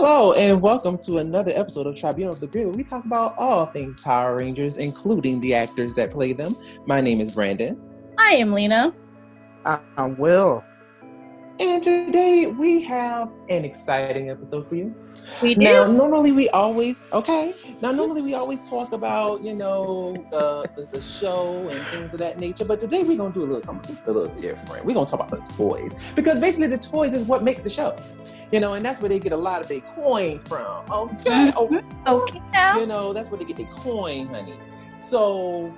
Hello and welcome to another episode of Tribunal of the Grid, where we talk about all things Power Rangers, including the actors that play them. My name is Brandon. I am Lena. I'm Will. And today we have an exciting episode for you. We do. Now, normally we always talk about, the show and things of that nature. But today we're going to do something a little different. We're going to talk about the toys. Because basically the toys is what make the show. And that's where they get a lot of their coin from. Okay. Okay now. That's where they get their coin, honey. So,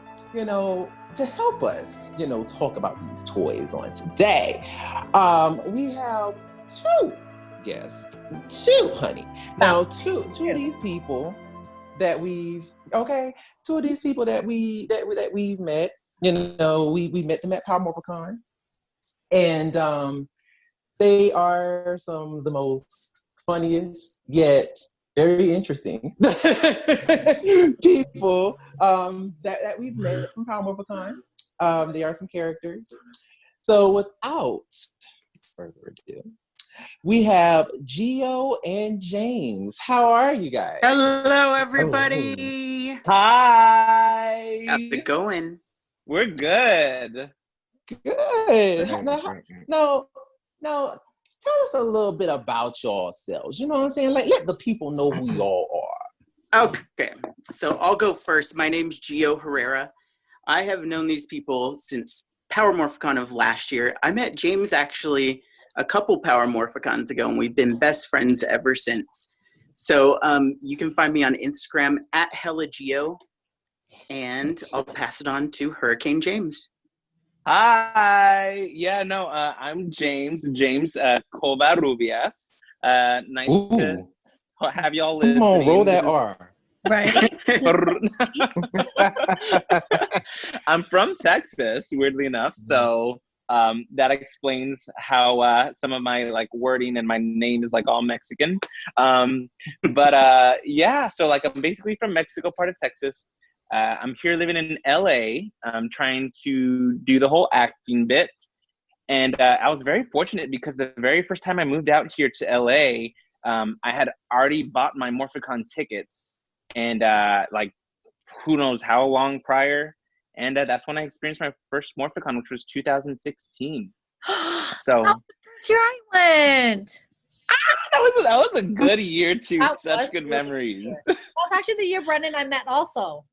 to help us, talk about these toys on today, we have two guests. Honey. Now, two of these people that we've met, we met them at Power Morphicon, and they are some of the most funniest yet very interesting people that we've met from Power Morphicon. They are some characters. So without further ado, we have Gio and James. How are you guys? Hello, everybody. Hi. How's it going? We're good. Good. Now, tell us a little bit about yourselves. You know what I'm saying? Like, let the people know who y'all are. Okay, so I'll go first. My name's Gio Herrera. I have known these people since Power Morphicon of last year. I met James actually a couple Power Morphicons ago, and we've been best friends ever since. So you can find me on Instagram at HellaGio, and I'll pass it on to Hurricane James. Hi. I'm James Covarrubias. Nice to have y'all listening. Come on, roll that R. Right. I'm from Texas, weirdly enough, so that explains how some of my wording and my name is all Mexican. So I'm basically from Mexico, part of Texas. I'm here living in LA. I'm trying to do the whole acting bit. And I was very fortunate because the very first time I moved out here to LA, I had already bought my Morphicon tickets. And who knows how long prior. And that's when I experienced my first Morphicon, which was 2016. So That's where I went. That was a good year too. Such good memories. That was actually the year Brendan and I met also.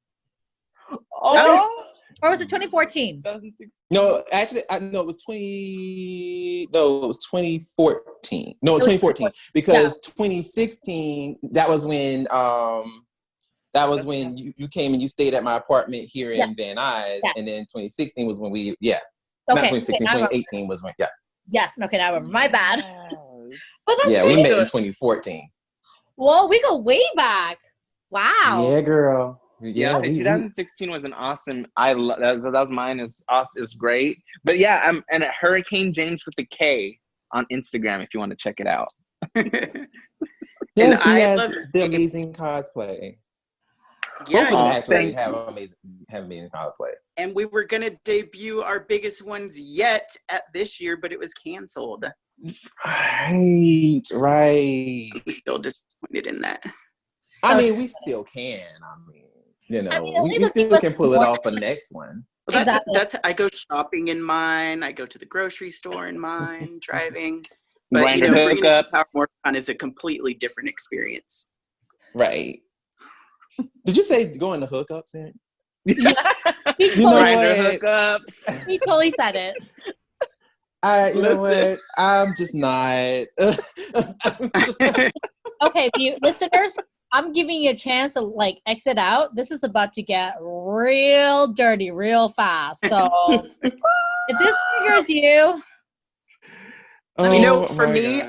Oh, or was it 2014? 2016. No, actually, it was 2014. No, it was 2014 because 2016. That was when you came and you stayed at my apartment here in Van Nuys, and then 2016 was when not 2016, 2018 was when Yes, okay, now I remember. My bad. But that's we met in 2014 Well, we go way back. Wow. Yeah, girl. 2016 was an awesome. That was mine. Is awesome. It was great. But I'm at Hurricane James with the K on Instagram if you want to check it out. Yes, he has the amazing cosplay. Yeah, both of them have amazing cosplay. And we were gonna debut our biggest ones yet at this year, but it was canceled. Right. I'm still disappointed in that. I mean, we still can. We still can pull it off for next one. Well, that's. I go shopping in mine. I go to the grocery store in mine. Driving, but bringing it to Power Morphicon is a completely different experience. Right. Did you say going to hookups in? Yeah. He hookups. He totally said it. You know what? I'm just not. Okay, listeners, I'm giving you a chance to exit out. This is about to get real dirty real fast. So if this triggers you, for me,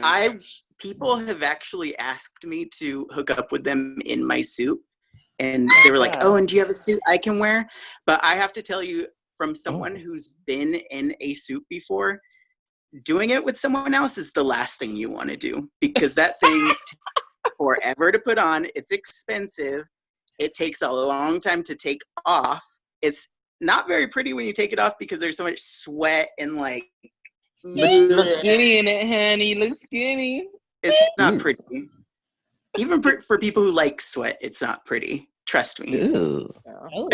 people have actually asked me to hook up with them in my suit, and they were like, "Oh, and do you have a suit I can wear?" But I have to tell you, from someone who's been in a suit before, doing it with someone else is the last thing you want to do, because that thing forever to put on. It's expensive. It takes a long time to take off. It's not very pretty when you take it off because there's so much sweat and But you look skinny in it, honey. You look skinny. It's not pretty. Even for people who like sweat, it's not pretty. Trust me. Ew. Oh.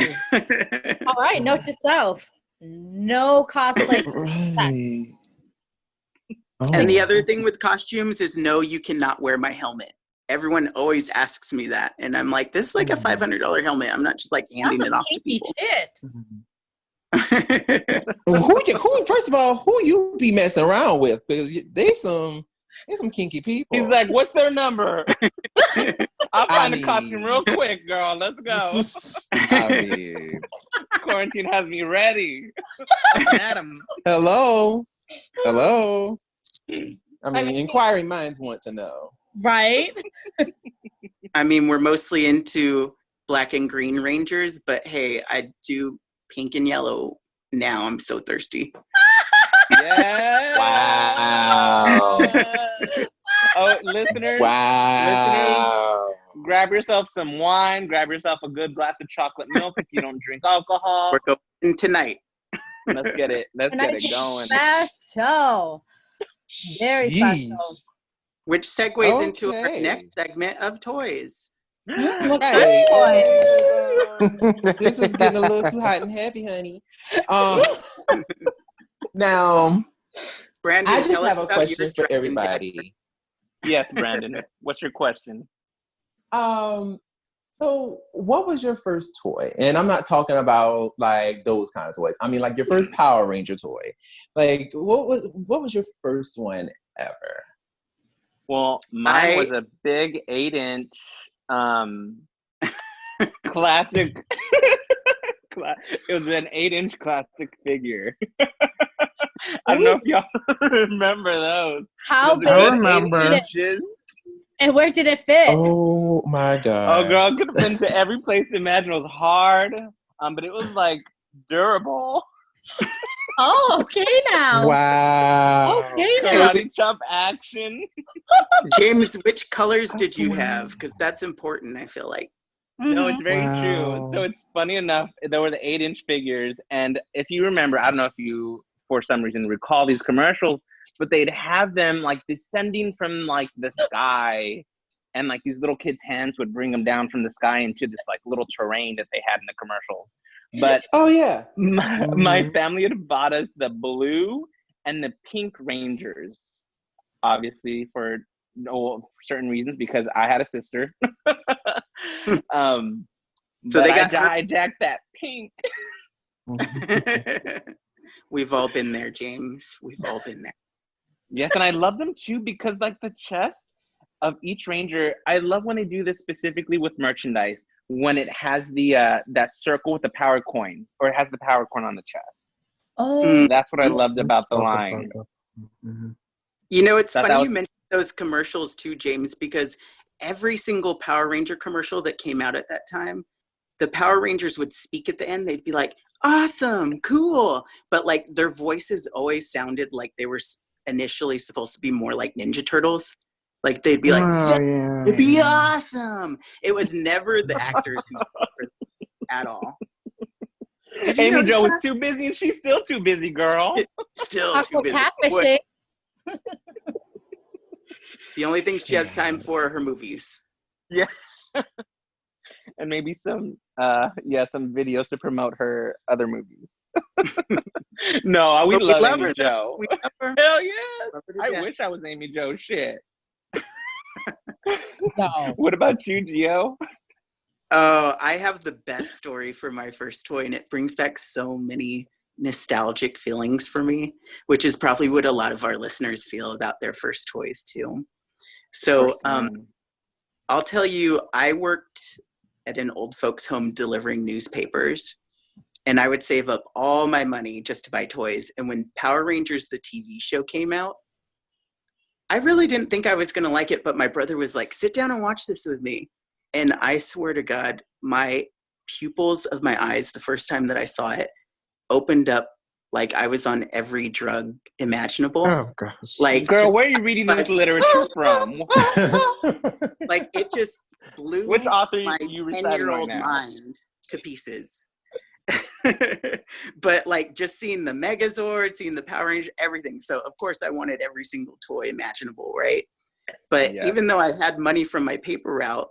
All right, note to self: no cosplay. Right. And the Oh. other thing with costumes is no, you cannot wear my helmet. Everyone always asks me that. And I'm like, this is like a $500 helmet. I'm not just like handing That's it some off to kinky people. shit. Who? First of all, who you be messing around with? Because they some kinky people. He's like, what's their number? I'll find I a costume real quick, girl. Let's go. I mean, Quarantine has me ready. Adam. hello. I mean, inquiring minds want to know. Right? I mean, we're mostly into black and green Rangers, but hey, I do pink and yellow now. I'm so thirsty. Yeah. Wow. Oh, listeners. Wow. Listeners, grab yourself some wine. Grab yourself a good glass of chocolate milk if you don't drink alcohol. We're going tonight. Let's get it. Let's get it going. Special. Very Jeez. special. Which segues into our Okay. next segment of toys. What Right. kind of toy? This is getting a little too hot and heavy, honey. Now, Brandon, I just tell us have a about question your for dragon everybody. Yes, Brandon. What's your question? So what was your first toy? And I'm not talking about like those kind of toys. I mean like your first Power Ranger toy. Like what was your first one ever? Well, mine was a big 8-inch classic. It was an 8-inch classic figure. I don't know if y'all remember those. How big? I remember. 8 inches. And where did it fit? Oh my god. Oh, girl, it could have been to every place imaginable. It was hard, but it was like durable. Oh, okay now. Wow. Okay now. Karate chop action. James, which colors did you have? Because that's important, I feel like. No, it's very Wow. true. So it's funny enough, there were the 8-inch figures. And if you remember, I don't know if you, for some reason, recall these commercials, but they'd have them like descending from like the sky. And like these little kids' hands would bring them down from the sky into this like little terrain that they had in the commercials. But Oh yeah. my family had bought us the blue and the pink Rangers, obviously for certain reasons because I had a sister. So they got I hijacked that pink. We've all been there, James. We've all been there. Yes, and I love them too because like the chest of each Ranger, I love when they do this specifically with merchandise when it has the that circle with the power coin or it has the power coin on the chest. Oh, That's what I loved about the line. You know, it's That funny was- you mentioned those commercials too, James, because every single Power Ranger commercial that came out at that time, the Power Rangers would speak at the end. They'd be like, awesome, cool. But like their voices always sounded like they were initially supposed to be more like Ninja Turtles. Like they'd be like, yeah, it'd be awesome. It was never the actors who spoke for them at all. Amy Jo was too busy and she's still too busy, girl. Still too busy. catfishing. The only thing she has time for are her movies. Yeah. And maybe some videos to promote her other movies. No, we love love Amy her, Jo. We love her. Hell yes. Love her to I death. wish I was Amy Jo. Shit. No. What about you, Gio? Oh, I have the best story for my first toy, and it brings back so many nostalgic feelings for me, which is probably what a lot of our listeners feel about their first toys too. So I'll tell you, I worked at an old folks' home delivering newspapers, and I would save up all my money just to buy toys. And when Power Rangers, the TV show, came out, I really didn't think I was going to like it, but my brother was like, sit down and watch this with me. And I swear to God, my pupils of my eyes, the first time that I saw it, opened up like I was on every drug imaginable. Oh gosh. Like, Girl, where are you reading this literature from? like it just blew Which author my you reciting right 10-year-old now? mind to pieces. But like just seeing the Megazord, seeing the Power Rangers, everything. So of course I wanted every single toy imaginable, right? But Yep. even though I had money from my paper route,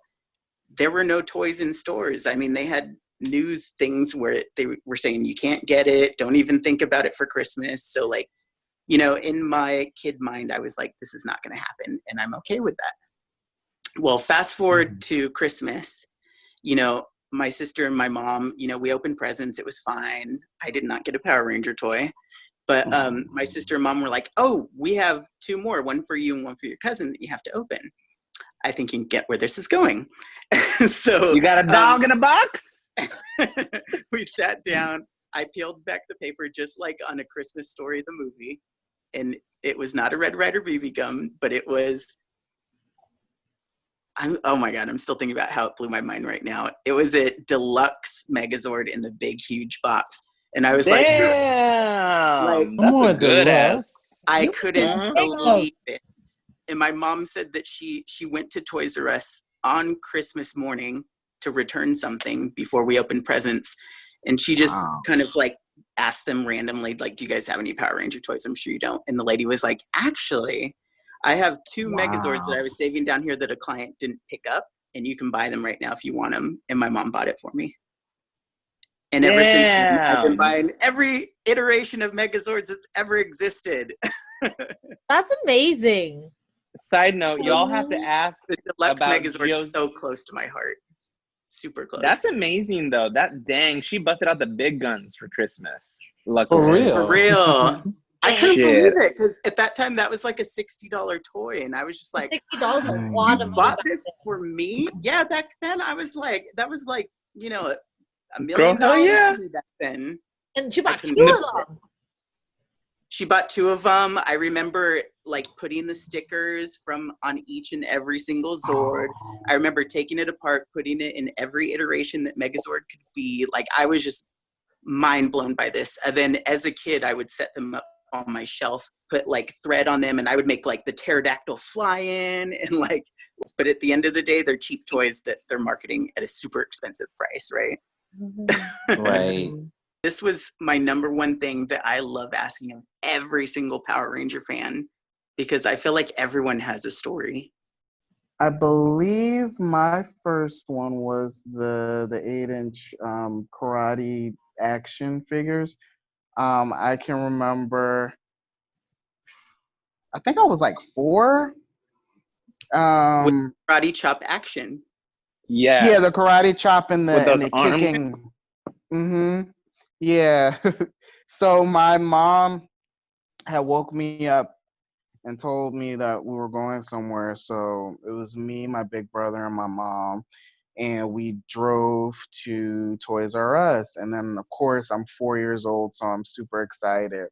there were no toys in stores. I mean, they had news things where they were saying you can't get it, don't even think about it for Christmas. So like, you know, in my kid mind, I was like, this is not going to happen, and I'm okay with that. Well, fast forward to Christmas, you know, my sister and my mom, you know, we opened presents. It was fine. I did not get a Power Ranger toy. But my sister and mom were like, oh, we have 2 more, one for you and one for your cousin that you have to open. I think you can get where this is going. So You got a dog in a box? we sat down. I peeled back the paper just like on A Christmas Story, the movie. And it was not a Red Ryder BB gum, but it was, oh my God, I'm still thinking about how it blew my mind right now. It was a deluxe Megazord in the big, huge box. And I was like, damn, Come that's a on, good ass. Deluxe. I You couldn't Mhm. believe it. And my mom said that she went to Toys R Us on Christmas morning to return something before we opened presents. And she just kind of like asked them randomly, like, do you guys have any Power Ranger toys? I'm sure you don't. And the lady was like, actually, I have 2 Megazords that I was saving down here that a client didn't pick up, and you can buy them right now if you want them. And my mom bought it for me. And ever since then, I've been Damn. buying every iteration of Megazords that's ever existed. That's amazing. Side note, y'all have to ask The deluxe about Megazord Gio's. is so close to my heart. Super close. That's amazing, though. That dang, she busted out the big guns for Christmas. Luckily. For real. For real. I couldn't Shit. believe it because at that time that was like a $60 toy, and I was just like, $60 a lot you of money. bought back this then. for me? Yeah, back then I was like, that was like, you know, $1 Girl, million hell yeah. to me back then. And she bought couldn't 2 believe of them. She bought 2 of them. I remember like putting the stickers from on each and every single Zord. I remember taking it apart, putting it in every iteration that Megazord could be. Like I was just mind blown by this. And then as a kid, I would set them up on my shelf, put like thread on them, and I would make like the pterodactyl fly in and like, but at the end of the day, they're cheap toys that they're marketing at a super expensive price, right? Right. This was my number one thing that I love asking of every single Power Ranger fan, because I feel like everyone has a story. I believe my first one was the 8-inch karate action figures. I can remember, I think I was like 4. Karate chop action. Yes. Yeah, the karate chop and With those the arms. kicking. Yeah. So my mom had woke me up and told me that we were going somewhere. So it was me, my big brother, and my mom. And we drove to Toys R Us. And then, of course, I'm 4 years old, so I'm super excited.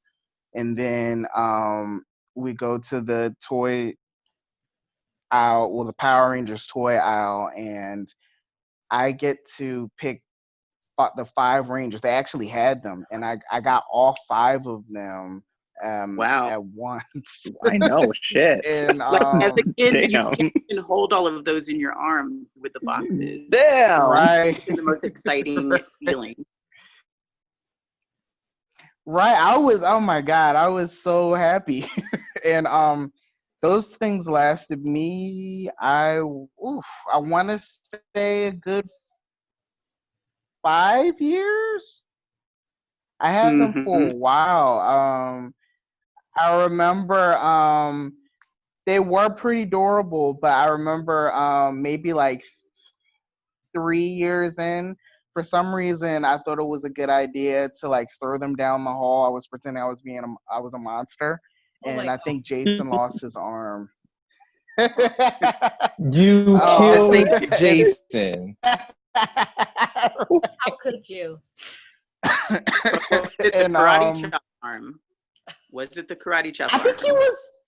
And then we go to the toy aisle, well, the Power Rangers toy aisle, and I get to pick the 5 Rangers. They actually had them, and I got all 5 of them Wow. at once. I know, shit. And Like as a kid, you Damn. can't even hold all of those in your arms with the boxes. Damn. right, It's the most exciting feeling. right. I was, oh my God, I was so happy. And those things lasted me, I want to say a good 5 years. I had them for a while. I remember they were pretty durable, but I remember maybe like 3 years in, for some reason I thought it was a good idea to like throw them down the hall. I was pretending I was a monster, Oh my and I God. think Jason lost his arm. You Oh. killed Thank you. Jason. How could you? It's the And, karate chop arm. Was it the karate chop I think arm?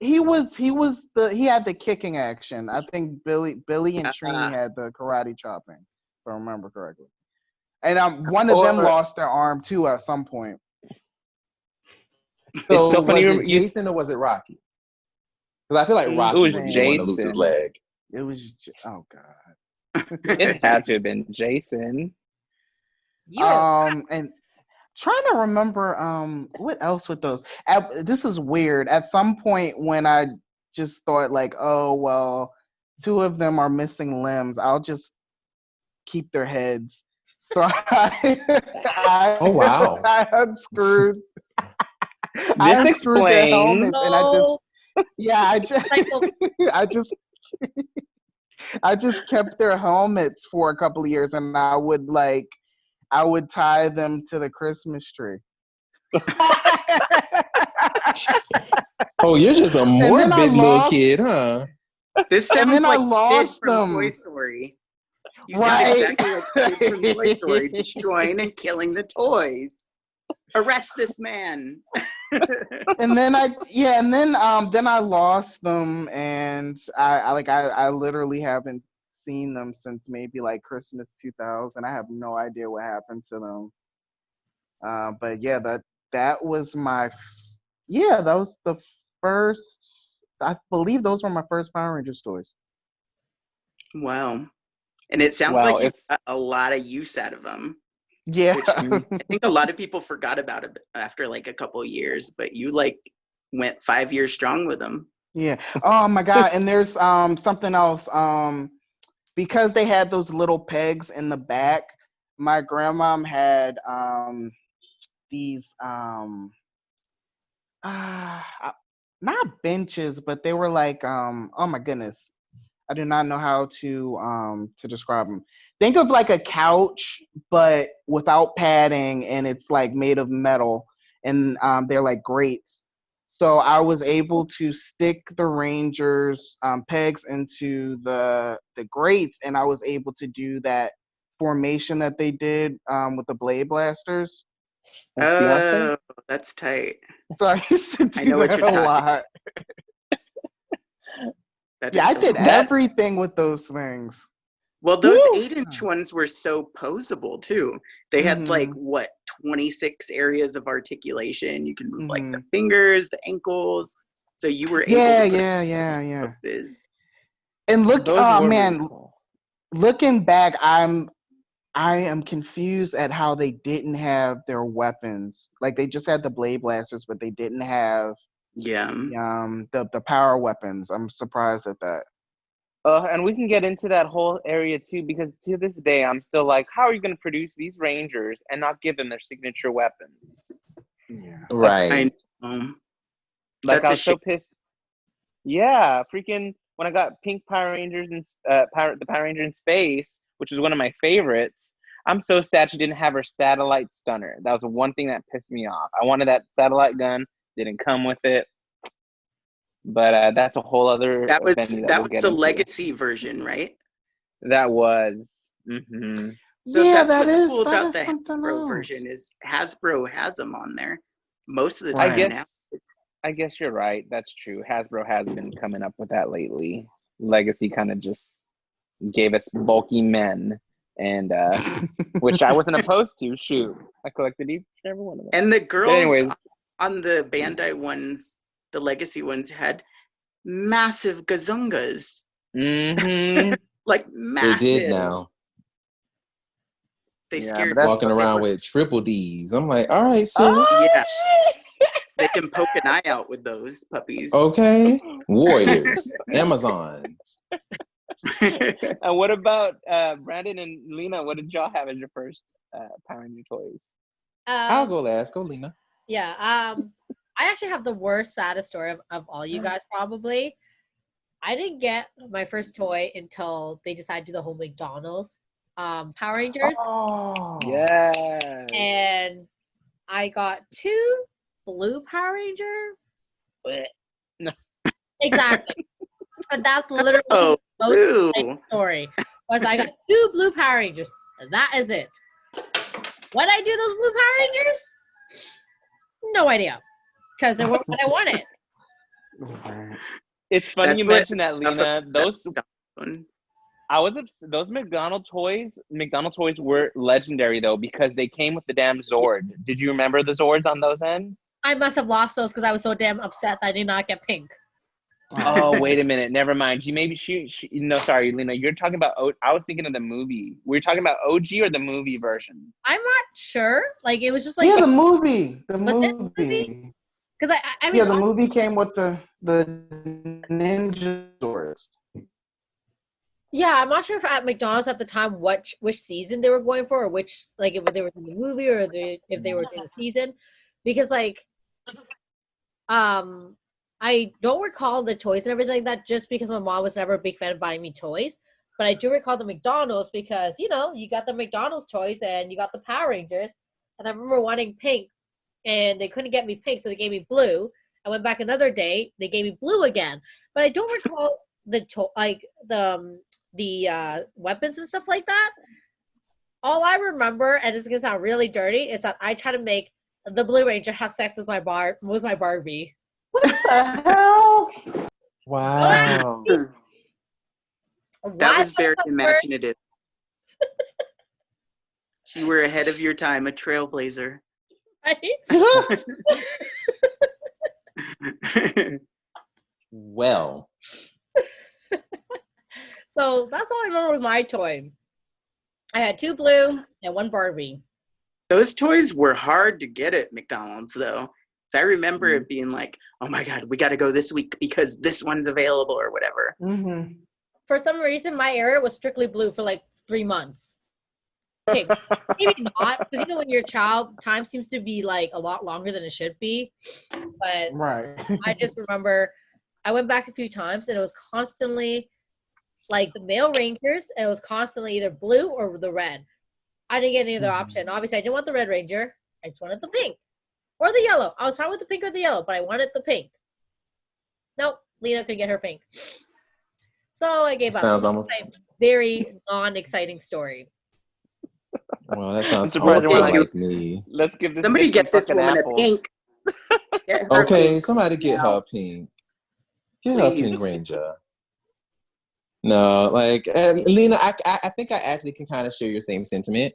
he had the kicking action. I think Billy and Trini had the karate chopping, if I remember correctly. And one of them Or- lost their arm too at some point. So, It's so funny was you- it Jason or was it Rocky? Because I feel like It Rocky was would be the one to lose his Jason. leg. It was oh God. It had to have been Jason. You are And trying to remember what else with those. This is weird. At some point when I just thought like, oh well, two of them are missing limbs. I'll just keep their heads. So Oh wow. I unscrewed I This unscrewed their explains. helmets and I just yeah Cycle. I just I just kept their helmets for a couple of years, and I would tie them to the Christmas tree. Oh, you're just a And then I morbid little lost, kid, huh? This and sounds then I like Sid lost from them. Toy Story. You Right. sound exactly like Sid from Toy Story, destroying and killing the toys. Arrest this man. And then then I lost them, and I literally haven't seen them since maybe like Christmas 2000. I have no idea what happened to them. But yeah, that was that was the first. I believe those were my first Power Rangers toys. Wow. And it sounds Well, like you if got a lot of use out of them. Yeah. Which I think a lot of people forgot about it after like a couple of years, but you like went 5 years strong with them. Yeah. Oh my God. And there's something else. Because they had those little pegs in the back, my grandmom had these uh, not benches, but they were like oh my goodness. I do not know how to describe them. Think of like a couch, but without padding, and it's like made of metal, and they're like grates. So I was able to stick the Rangers pegs into the grates, and I was able to do that formation that they did with the blade blasters. Beyonce? Oh, that's tight. So I used to I do know what that you're a talking. lot. That Yeah, is I so did cool. everything with those things. Well, those Woo! 8-inch ones were so posable too. They had like Mhm. what 26 areas of articulation. You can move like the Mhm. fingers, the ankles. So you were able Yeah, to put yeah. poses. And look, Those oh were really man, cool. looking back, I am confused at how they didn't have their weapons. Like they just had the blade blasters, but they didn't have Yeah. the power weapons. I'm surprised at that. And we can get into that whole area too, because to this day, I'm still like, how are you going to produce these Rangers and not give them their signature weapons? Yeah. Right. I know. Like, That's I a was so shame. pissed. Yeah, freaking when I got Pink Power Rangers and the Power Ranger in Space, which was one of my favorites. I'm so sad she didn't have her satellite stunner. That was the one thing that pissed me off. I wanted that satellite gun, didn't come with it. But that's a whole other That was venue that we'll get the into. legacy version, right? That was. Mm-hmm. So Yeah, that's what's cool that about is the something Hasbro else. version is Hasbro has them on there most of the I time Right. guess now. I guess you're right. That's true. Hasbro has been coming up with that lately. Legacy kind of just gave us bulky men, and which I wasn't opposed to. Shoot, I collected each and every one of them. And the But girls anyways, on the Bandai ones, the legacy ones, had massive gazungas. mm-hmm. Like They did massive. now. They Yeah, but scared that's Walking me. It around was, with triple D's. I'm like, all right, sis. Oh yeah, they can poke an eye out with those puppies. Okay. Warriors. Amazons. And what about Brandon and Lena? What did y'all have as your first Power Ranger toys? I'll go last. Go, Lena. Yeah. I actually have the worst, saddest story of all you guys probably. I didn't get my first toy until they decided to do the whole McDonald's Power Rangers. Oh. Yeah. And I got 2 blue Power Ranger. No. Exactly. And that's literally Oh, the most blue. exciting story. Was I got 2 blue Power Rangers. And that is it. When I do those blue Power Rangers? No idea. Because they weren't what I wanted. It's funny That's you what- mentioned that, that's Lena. Those one. those McDonald toys were legendary though because they came with the damn Zord. Did you remember the Zords on those ends? I must have lost those because I was so damn upset that I did not get pink. Oh, wait a minute. Never mind. You maybe no, sorry, Lena. You're talking about. I was thinking of the movie. Were you talking about OG or the movie version? I'm not sure. Like it was just like Yeah, the movie. The Was it movie. because I mean Yeah, the movie came with the Ninja stores. Yeah, I'm not sure if at McDonald's at the time which season they were going for, or which like if they were in the movie or if they were doing the season, because like I don't recall the toys and everything like that just because my mom was never a big fan of buying me toys, but I do recall the McDonald's because you got the McDonald's toys and you got the Power Rangers, and I remember wanting pink, and they couldn't get me pink, so they gave me blue. I went back another day, they gave me blue again, but I don't recall the weapons and stuff like that. All I remember, and this is gonna sound really dirty, is that I try to make the Blue Ranger have sex with my Barbie. What the hell? Wow. That was very imaginative. You were ahead of your time, a trailblazer. Right? Well. So that's all I remember with my toy. I had 2 blue and 1 Barbie. Those toys were hard to get at McDonald's, though. So I remember it being like, oh my God, we got to go this week because this one's available or whatever. Mm-hmm. For some reason, my area was strictly blue for like 3 months. Okay, maybe not, because when you're a child, time seems to be like a lot longer than it should be. But Right. I just remember I went back a few times and it was constantly like the male Rangers, and it was constantly either blue or the red. I didn't get any other option. Obviously, I didn't want the Red Ranger. I just wanted the pink or the yellow. I was fine with the pink or the yellow, but I wanted the pink. Nope, Lena could get her pink. So I gave up. Sounds almost A very non-exciting story. well, that sounds surprised awful we're like me. Let's give this. Somebody bitch some get this fucking woman apples. a pink. Get her Okay, pink. somebody get now. her pink. Get her Please. Pink Ranger. No, like Lena, I think I actually can kind of share your same sentiment.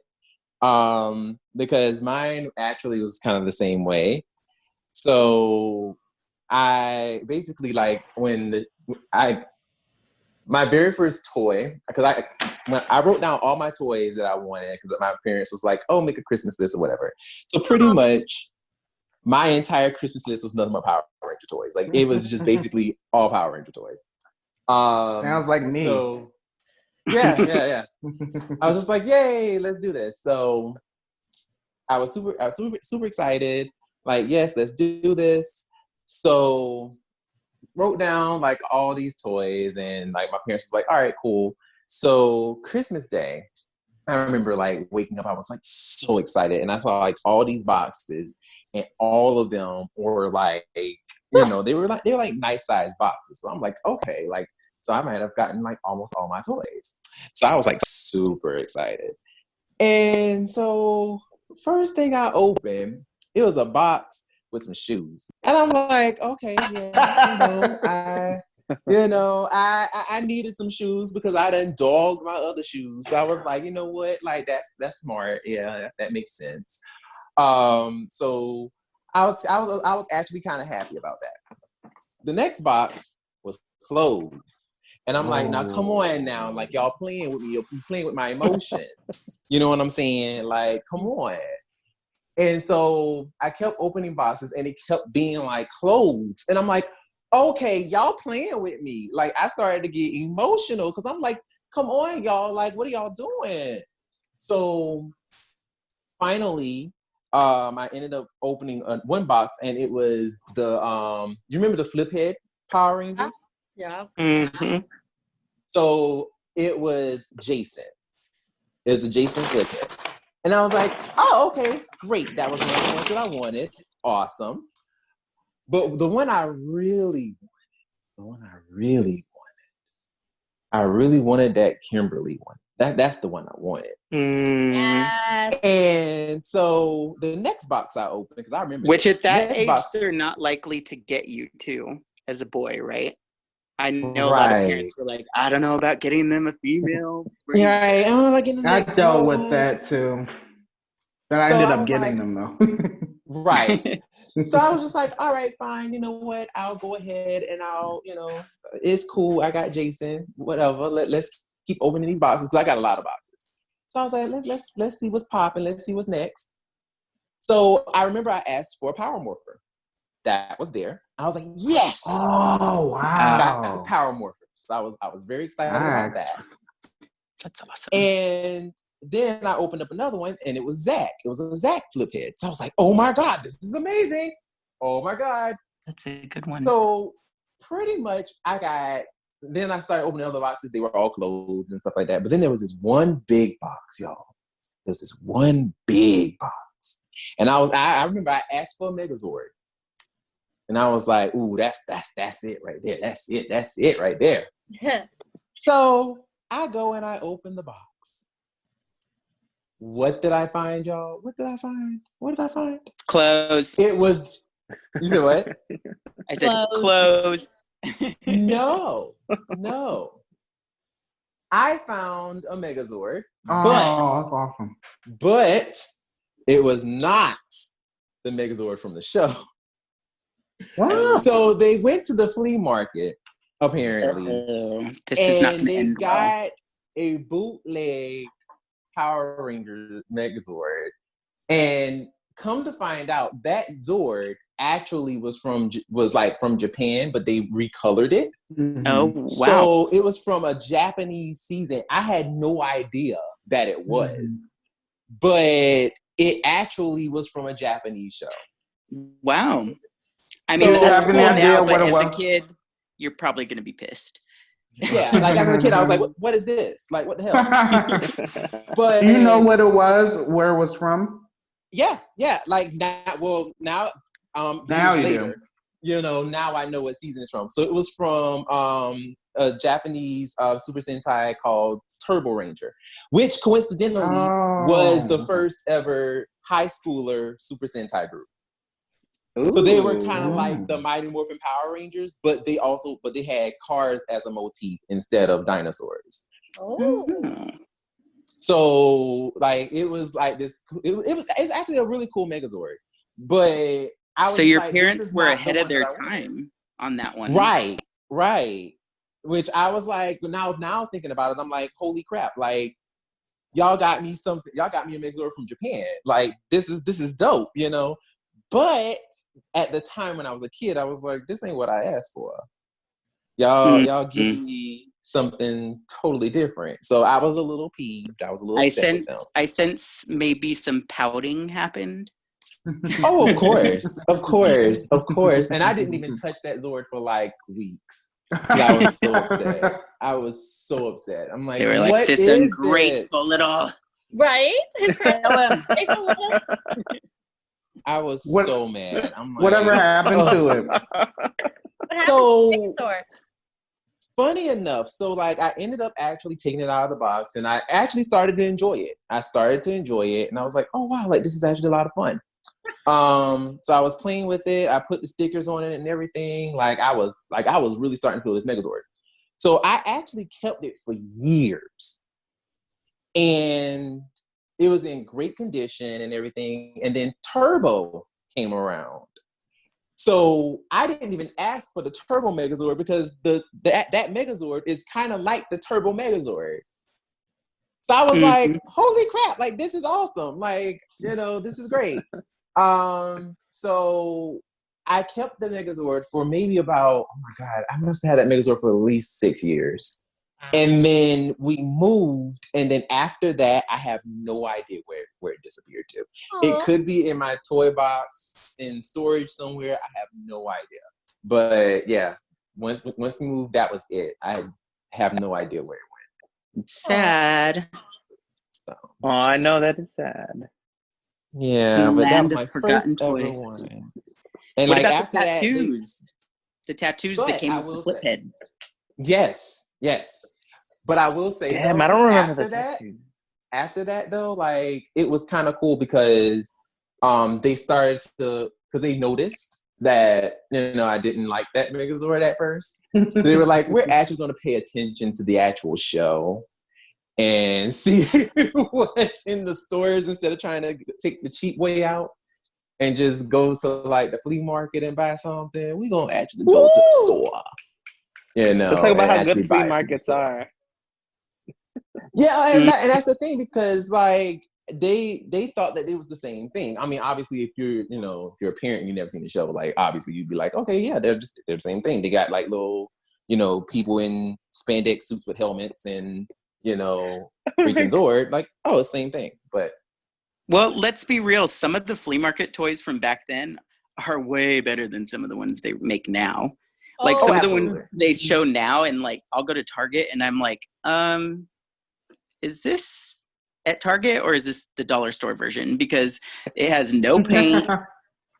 Because mine actually was kind of the same way. So I basically like my very first toy, because when I wrote down all my toys that I wanted, because my parents was like, oh, make a Christmas list or whatever. So pretty much my entire Christmas list was nothing but Power Ranger toys. Like it was just basically all Power Ranger toys. Sounds like me. So yeah. I was just like, yay, let's do this. So I was super excited. Like, yes, let's do this. So wrote down like all these toys, and like my parents was like, all right, cool. So Christmas Day, I remember like waking up, I was like so excited, and I saw like all these boxes, and all of them were like, they were like nice sized boxes. So I'm like, okay, like, so I might have gotten like almost all my toys. So I was like super excited. And so first thing I opened, it was a box with some shoes. And I'm like, okay, yeah, I needed some shoes because I done dogged my other shoes. So I was like, you know what? Like that's smart. Yeah, that makes sense. So I was actually kind of happy about that. The next box was clothes. And I'm like, now come on now. Like y'all playing with me. You're playing with my emotions. You know what I'm saying? Like, come on. And so I kept opening boxes, and it kept being like clothes. And I'm like, okay, y'all playing with me. Like I started to get emotional because I'm like, come on, y'all. Like, what are y'all doing? So finally, I ended up opening one box, and it was the you remember the flip head Power Rangers? Yeah. Mm-hmm. So it was Jason. It was the Jason flip head. And I was like, oh, okay, great. That was one of the ones that I wanted. Awesome. But the one I really wanted that Kimberly one. That's the one I wanted. Yes. And so the next box I opened, because I remember Which at that next age, box, they're not likely to get you to as a boy, right? I know a lot of parents were like, I don't know about getting them a female. Yeah, I don't know about getting them. I that dealt girl. with that too. But I So ended I up was getting like, them though. right. So I was just like, all right, fine. You know what? I'll go ahead and I'll, it's cool. I got Jason. Whatever. Let's keep opening these boxes because I got a lot of boxes. So I was like, let's see what's popping. Let's see what's next. So I remember I asked for a Power Morpher. that was there. I was like, yes. Oh Got the wow! Power Morphers. So I was very excited about Nice. that. That's awesome. And then I opened up another one, and it was Zach. It was a Zach flip head. So I was like, oh my God, this is amazing. Oh my God. That's a good one. So pretty much then I started opening other boxes. They were all closed and stuff like that. But then there was this one big box, y'all. There was this one big box. And I remember I asked for a Megazord. And I was like, ooh, that's it right there. That's it right there. So I go and I open the box. What did I find, y'all? What did I find? Close. It was, you said what? I said close. No. I found a Megazord, That's awesome. but it was not the Megazord from the show. What? So they went to the flea market, apparently, This is not and going to they end well. got a bootleg Power Ranger Megazord. And come to find out, that Zord actually was from Japan, but they recolored it. Mm-hmm. Oh, wow. So it was from a Japanese season. I had no idea that it was, but it actually was from a Japanese show. Wow. I So mean, you that's have cool any idea now, what but it as a was? kid, you're probably going to be pissed. Yeah, like as a kid, I was like, what is this? Like, what the hell? But Do you know what it was? Where it was from? Yeah. Like now, Now years you later, now I know what season it's from. So it was from a Japanese Super Sentai called Turbo Ranger, which coincidentally was the first ever high schooler Super Sentai group. Ooh. So they were kind of like the Mighty Morphin Power Rangers, but they had cars as a motif instead of dinosaurs. Oh. So like it was like this. It's actually a really cool Megazord, but I was So your like, parents were ahead of their time on that one, right? Which I was like, now thinking about it, I'm like, holy crap! Like y'all got me something. Y'all got me a Megazord from Japan. Like this is dope, But at the time when I was a kid, I was like, this ain't what I asked for. Y'all giving me something totally different. So I was a little peeved. I was a little upset with them. I sense maybe some pouting happened. Oh, of course. And I didn't even touch that Zord for like weeks. I was so upset. I'm like, They were like, what this is ungrateful this? little. Right? I was so mad. I'm like, whatever happened to it? What happened So to the Megazord? funny enough, so like I ended up actually taking it out of the box, and I actually started to enjoy it. And I was like, oh wow, like this is actually a lot of fun. So I was playing with it. I put the stickers on it and everything. I was really starting to feel this Megazord. So I actually kept it for years, and it was in great condition and everything. And then Turbo came around. So I didn't even ask for the Turbo Megazord because that Megazord is kind of like the Turbo Megazord. So I was like, holy crap, like this is awesome. Like, this is great. So I kept the Megazord for maybe about, oh my God, I must have had that Megazord for at least 6 years. And then we moved, and then after that, I have no idea where it disappeared to. Aww. It could be in my toy box in storage somewhere. I have no idea. But yeah, once we moved, that was it. I have no idea where it went. Sad. So. Oh, I know that is sad. Yeah, but that was my forgotten first ever toys. one. And what like about after the tattoos? that, the tattoos that came with the flip heads. Yes. But I will say, damn, I don't remember after that though, like it was kind of cool because they started to, because they noticed that I didn't like that Megazord at first. So they were like, we're actually going to pay attention to the actual show and see what's in the stores instead of trying to take the cheap way out and just go to like the flea market and buy something. We're going to actually go to the store. Let's talk about how good flea buy it markets are. Yeah, and that's the thing, because like they thought that it was the same thing. I mean, obviously, if you're if you're a parent and you've never seen the show, like obviously you'd be like, okay, yeah, they're the same thing. They got like little people in spandex suits with helmets and freaking Zord. Like, oh, it's the same thing. But well, let's be real. Some of the flea market toys from back then are way better than some of the ones they make now. Like some of the ones they show now, and like I'll go to Target and I'm like, is this at Target or is this the dollar store version? Because it has no paint.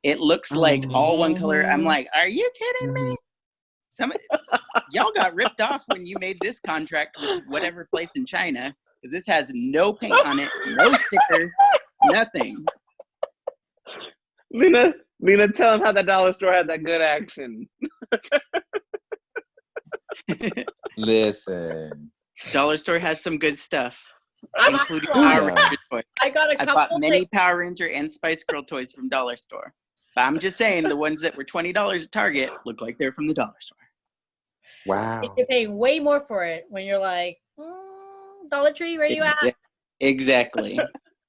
It looks like all one color. I'm like, are you kidding me? Y'all got ripped off when you made this contract with whatever place in China, because this has no paint on it, no stickers, nothing. Lena, tell him how the dollar store had that good action. Listen, Dollar store has some good stuff, including Power Ranger toys. I got a couple. I bought many Power Ranger and Spice Girl toys from Dollar Store. But I'm just saying, the ones that were $20 at Target look like they're from the Dollar Store. wow. You're paying way more for it when you're like, Dollar Tree, where you at? Exactly.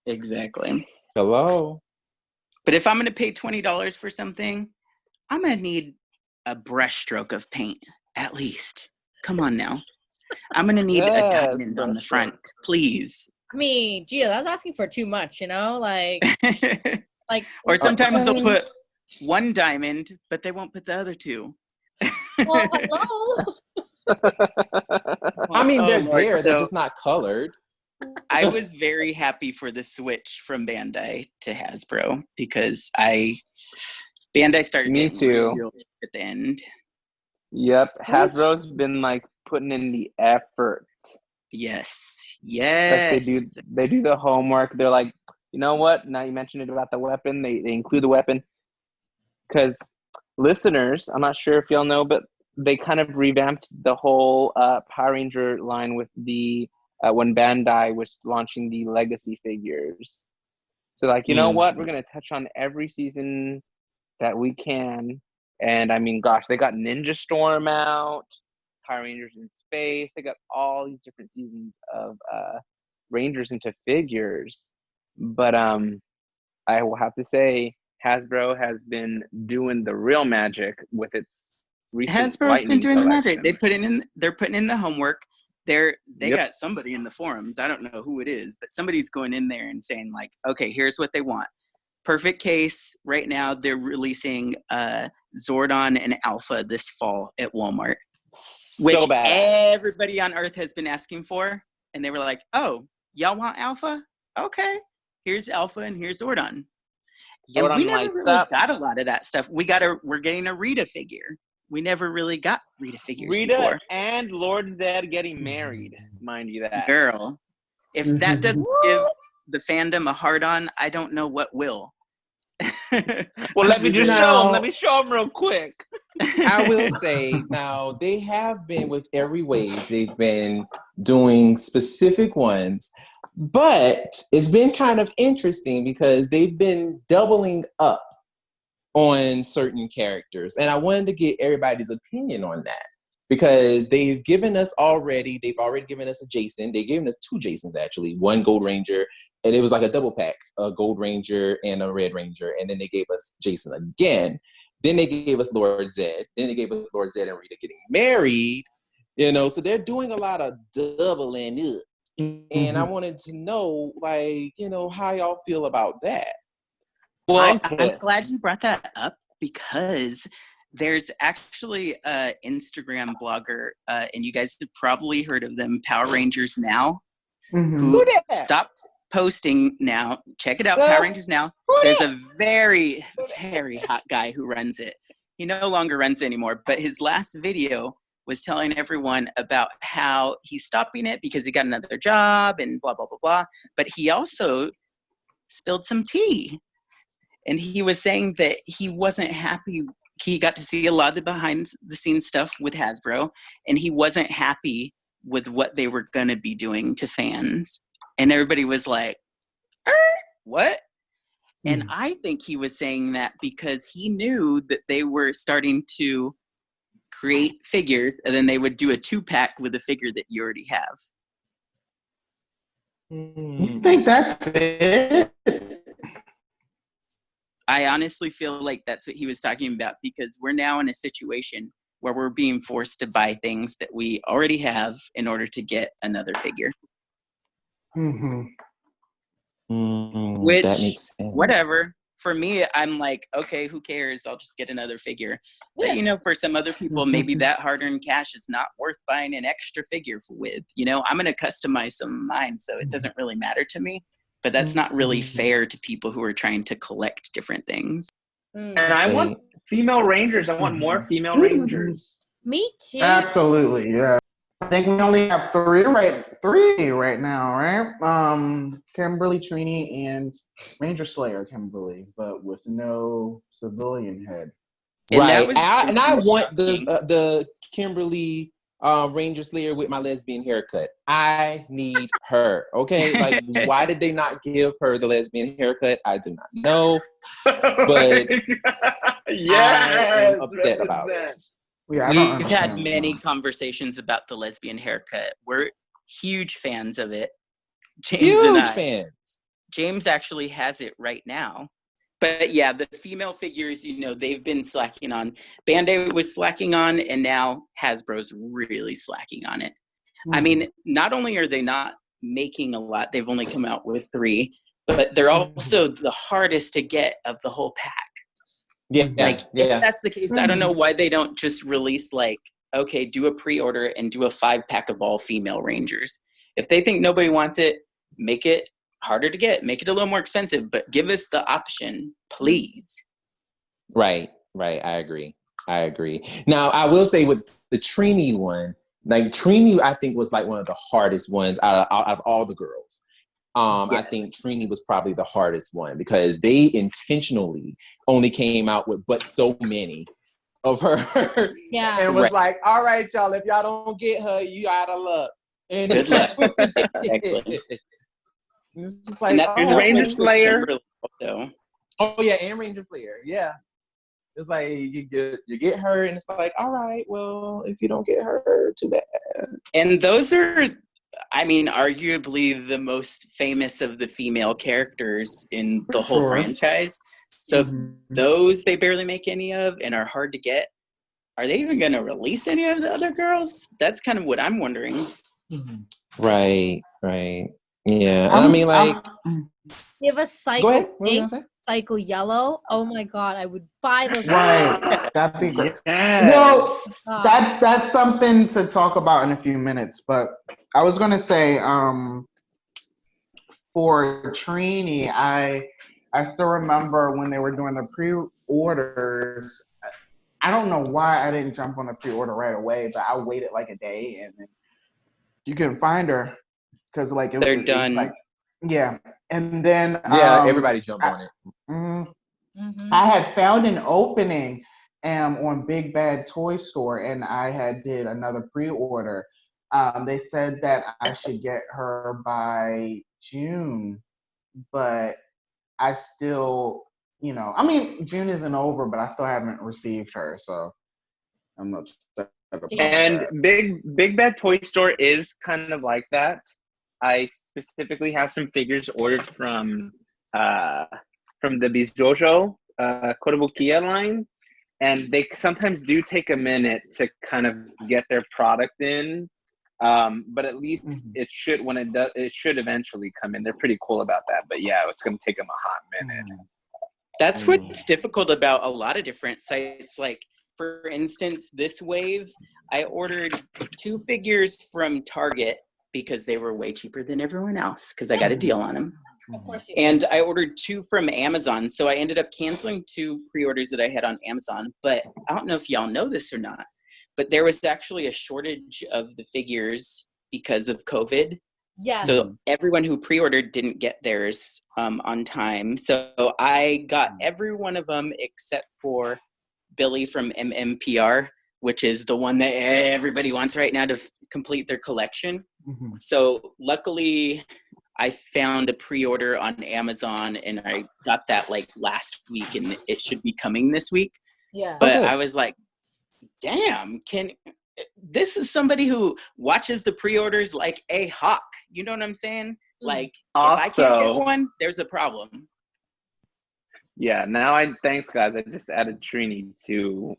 Exactly. Hello. But if I'm going to pay $20 for something, I'm going to need a brush stroke of paint, at least. Come on now. I'm going to need a diamond on the front, please. I mean, Gio, that's asking for too much, like, or sometimes they'll put one diamond, but they won't put the other two. Well, hello. I mean, they're there. They're just not colored. I was very happy for the switch from Bandai to Hasbro because Bandai started Me too. real at the end. Yep, Hasbro's been like putting in the effort. Yes. Like they do the homework. They're like, you know what? Now you mentioned it about the weapon. They include the weapon because listeners, I'm not sure if y'all know, but they kind of revamped the whole Power Ranger line with the when Bandai was launching the Legacy figures. So like, you know what? We're gonna touch on every season that we can. And I mean, gosh, they got Ninja Storm out, Power Rangers in Space. They got all these different seasons of Rangers into figures. But I will have to say, Hasbro has been doing the real magic with its recent Hasbro's been doing collection. the magic. They're putting in the homework. They got somebody in the forums. I don't know who it is, but somebody's going in there and saying like, okay, here's what they want. Perfect case. Right now, they're releasing Zordon and Alpha this fall at Walmart, which everybody on Earth has been asking for. And they were like, "Oh, y'all want Alpha? Okay, here's Alpha and here's Zordon." And we never really got a lot of that stuff. We're getting a Rita figure. We never really got Rita figures before. And Lord Zed getting married, mind you that. Girl, if that doesn't give the fandom a hard-on, I don't know what will. Well, let me show them. Let me show them real quick. I will say, now, they have been, with every wave, they've been doing specific ones, but it's been kind of interesting because they've been doubling up on certain characters. And I wanted to get everybody's opinion on that because they've already given us a Jason. They've given us two Jasons, actually, one Gold Ranger, and it was like a double pack, a Gold Ranger and a Red Ranger. And then they gave us Jason again. Then they gave us Lord Zed. Then they gave us Lord Zed and Rita getting married. So they're doing a lot of doubling up. And I wanted to know, how y'all feel about that. Well, I'm glad you brought that up because there's actually an Instagram blogger, and you guys have probably heard of them, Power Rangers Now, who stopped posting now. Check it out, Power Rangers Now. There's a very, very hot guy who runs it. He no longer runs it anymore, but his last video was telling everyone about how he's stopping it because he got another job and blah, blah, blah, blah. But he also spilled some tea. And he was saying that he wasn't happy. He got to see a lot of the behind-the-scenes stuff with Hasbro, and he wasn't happy with what they were going to be doing to fans. And everybody was like, what? And I think he was saying that because he knew that they were starting to create figures, and then they would do a 2-pack with a figure that you already have. You think that's it? I honestly feel like that's what he was talking about, because we're now in a situation where we're being forced to buy things that we already have in order to get another figure. Mm-hmm. Which, that makes sense. whatever. For me, I'm like, okay, who cares? I'll just get another figure. But, you know, for some other people, maybe that hard-earned cash is not worth buying an extra figure with. You know, I'm going to customize some of mine, so it doesn't really matter to me. But that's not really fair to people who are trying to collect different things. And I want female rangers. I want more female rangers. Me too. Absolutely, yeah. I think we only have three right now, right? Kimberly, Trini, and Ranger Slayer Kimberly, but with no civilian head. And Right. that was I want the Kimberly Ranger Slayer with my lesbian haircut. I need her. Okay. Like, why did they not give her the lesbian haircut? I do not know. But yes, I am upset about it. Yeah, we've had many conversations about the lesbian haircut. We're huge fans of it. Huge fans. James actually has it right now. But yeah, the female figures, you know, they've been slacking on. Bandai was slacking on, and now Hasbro's really slacking on it. I mean, not only are they not making a lot, they've only come out with 3, but they're also the hardest to get of the whole pack. Yeah. Like, if that's the case, I don't know why they don't just release, like, okay, do a pre-order and do a 5-pack of all female Rangers. If they think nobody wants it, make it harder to get, make it a little more expensive, but give us the option, please. Right. I agree. Now, I will say with the Trini one, like Trini, I think was like one of the hardest ones out of all the girls. Yes. I think Trini was probably the hardest one because they intentionally only came out with but so many of her. Yeah. And was like, all right, y'all, if y'all don't get her, you out of luck. And good luck. Exactly. It's just like, and Ranger Slayer. Oh yeah, and Ranger Slayer. Yeah. It's like you get her, and it's like, all right, well, if you don't get her, too bad. And those are, I mean, arguably the most famous of the female characters in the whole franchise. So if those they barely make any of and are hard to get, are they even going to release any of the other girls? That's kind of what I'm wondering. Right. Yeah, and I mean, like, give us Psycho. Go ahead. What were you gonna say? Psycho Yellow. Oh my God, I would buy those. Right, that'd be great. Yes. Well, that's something to talk about in a few minutes. But I was gonna say, for Trini, I still remember when they were doing the pre-orders. I don't know why I didn't jump on the pre-order right away, but I waited like a day, and then you can find her because like they're done. Like, yeah, and then everybody jumped on it. I had found an opening on Big Bad Toy Store, and I had did another pre-order. They said that I should get her by June, but I still, you know, I mean, June isn't over, but I still haven't received her, so I'm upset about and that. Big Bad Toy Store is kind of like that. I specifically have some figures ordered from the Bijojo Kotobukiya line, and they sometimes do take a minute to kind of get their product in. But at least it should, when it does, it should eventually come in. They're pretty cool about that. But yeah, it's going to take them a hot minute. That's what's difficult about a lot of different sites. Like, for instance, this wave, I ordered 2 figures from Target because they were way cheaper than everyone else because I got a deal on them. And I ordered 2 from Amazon. So I ended up canceling 2 pre-orders that I had on Amazon. But I don't know if y'all know this or not, but there was actually a shortage of the figures because of COVID. Yeah. So everyone who pre-ordered didn't get theirs on time. So I got every one of them except for Billy from MMPR, which is the one that everybody wants right now to complete their collection. So luckily I found a pre-order on Amazon and I got that like last week and it should be coming this week. Yeah. But I was like, damn, this is somebody who watches the pre-orders like a hawk. You know what I'm saying? Like, if I can't get Also, one, there's a problem. yeah, thanks guys. I just added Trini to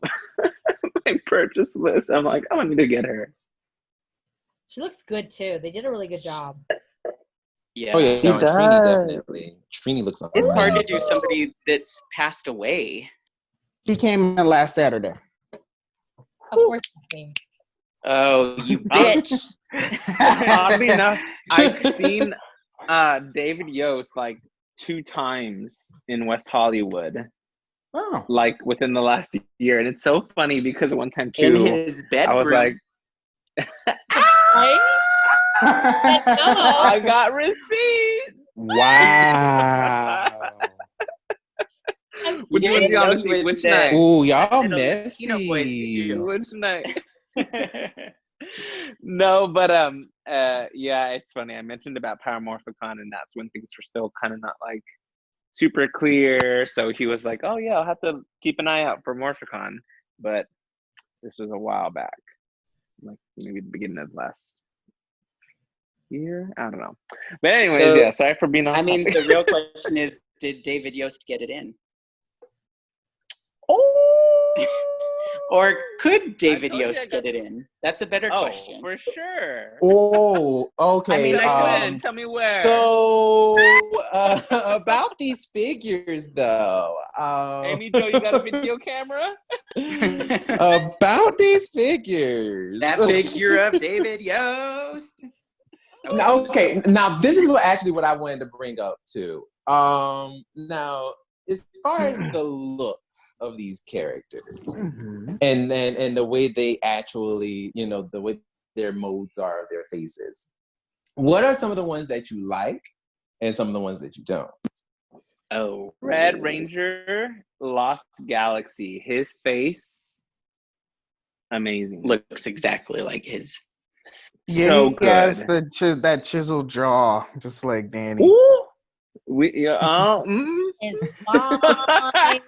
my purchase list. I'm like, I need to get her. She looks good too. They did a really good job. Yeah. Oh yeah, She no, and Trini does. definitely. Trini looks amazing. It's hard to do somebody that's passed away. She came in last Saturday. Of course, she came. Oh, you bitch. Oddly enough, I've seen David Yost like 2 times in West Hollywood, Oh. like within the last year, and it's so funny because at one time too, In his I was bedroom. like, Right? I got receipts. Wow. Which You one's didn't the know honesty? he was Which in night? the- Ooh, y'all Little Latino boys, did messy. you? Which night? No, but yeah, it's funny. I mentioned about Paramorphicon, and that's when things were still kind of not like super clear. So he was like, "Oh yeah, I'll have to keep an eye out for Morphicon." But this was a while back, like maybe the beginning of last year. I don't know. But anyways, So, yeah. Sorry for being off. I mean, topic. the real question is, did David Yost get it in? Oh, Or could David told you I Yost got- get it in? That's a better question. for sure. Oh, okay. I could. Tell me where. So about these figures, though. Amy Jo, you got a video camera? About these figures. That figure of David Yost. Now, okay. Now, this is what I wanted to bring up too. Now, as far as the looks of these characters, and the way they actually, the way their modes are, their faces. What are some of the ones that you like, and some of the ones that you don't? Oh, Red Ranger, Lost Galaxy. His face, amazing. looks exactly like his. Yeah, So he good. has that chiseled jaw, just like Danny. Ooh. It's fine.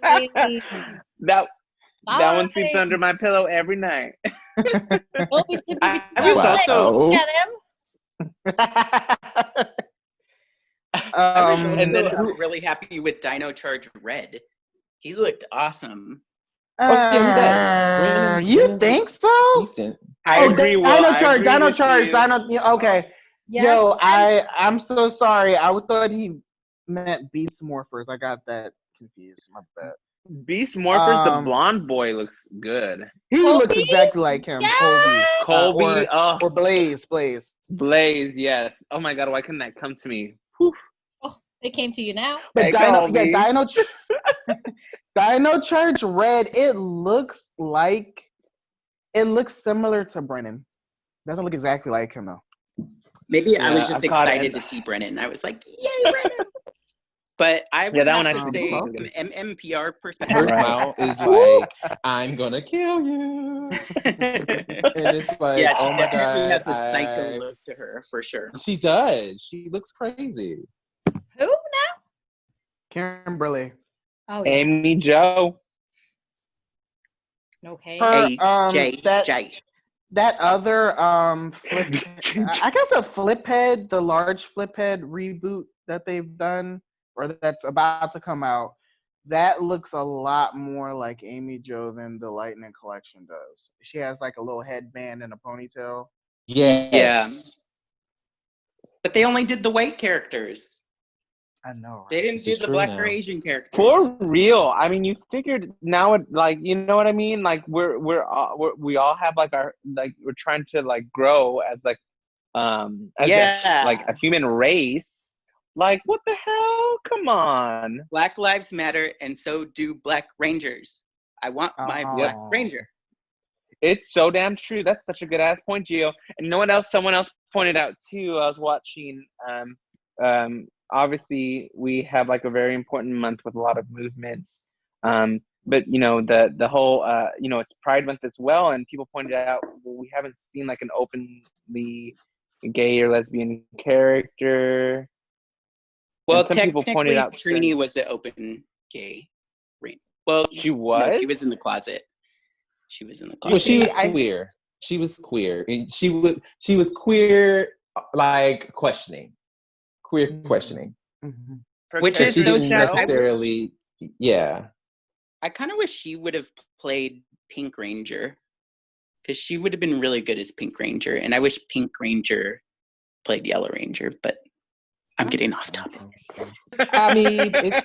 That one sleeps under my pillow every night. Don't be sleeping I between was your legs. also- Look at him. I was and then also really happy with Dino Charge Red. He looked awesome. Oh, yeah, he does. You Brandon's think so? decent. I agree. Dino Charge. Okay. Yes, Yo, I'm so sorry. I thought he meant Beast Morphers. I got that confused. My bad. Beast Morphers, the Um, blonde boy looks good. He looks exactly like him. Yes! Colby, or Blaze. Blaze, yes. Oh my God, why couldn't that come to me? Whew. Oh, they came to you now. But Hey, Dino Colby. Dino Charge Red. It looks similar to Brennan. Doesn't look exactly like him though. Maybe I was Yeah, just I caught excited it. to see Brennan. I was like, yay, Brennan! But I would that one have to actually say, looks from good. MMPR Her perspective, smile is like, I'm gonna kill you. And it's like, yeah, oh she my definitely God. has a psycho look to her, for sure. She does. She looks crazy. Who now? Kimberly. Oh, yeah. Amy Jo. Okay. Hey, Jay. That other flip, I guess a flip head, the large flip head reboot that they've done or that's about to come out, that looks a lot more like Amy Jo than the Lightning Collection does. She has like a little headband and a ponytail. Yes. But they only did the white characters. I know, right? They didn't This do is the true black now. or Asian characters. For real. I mean, you figured now, like, you know what I mean? Like, we all have like we're trying to like grow as like, as like a human race. Like, what the hell? Come on. Black lives matter, and so do Black Rangers. I want my Black Ranger. It's so damn true. That's such a good ass point, Gio. And you know what else? Someone else pointed out too. I was watching. Obviously, we have like a very important month with a lot of movements. But you know, the whole it's Pride Month as well, and people pointed out, well, we haven't seen like an openly gay or lesbian character. Well, some people technically, pointed out Trini was an open gay Ranger. Well, she was. No, she was in the closet. She was in the closet. Well, she was queer. She was queer. And she was queer, like questioning. queer questioning. Which But is she so didn't sad. necessarily, yeah. I kind of wish she would have played Pink Ranger, because she would have been really good as Pink Ranger, and I wish Pink Ranger played Yellow Ranger, but I'm getting off topic. I mean, as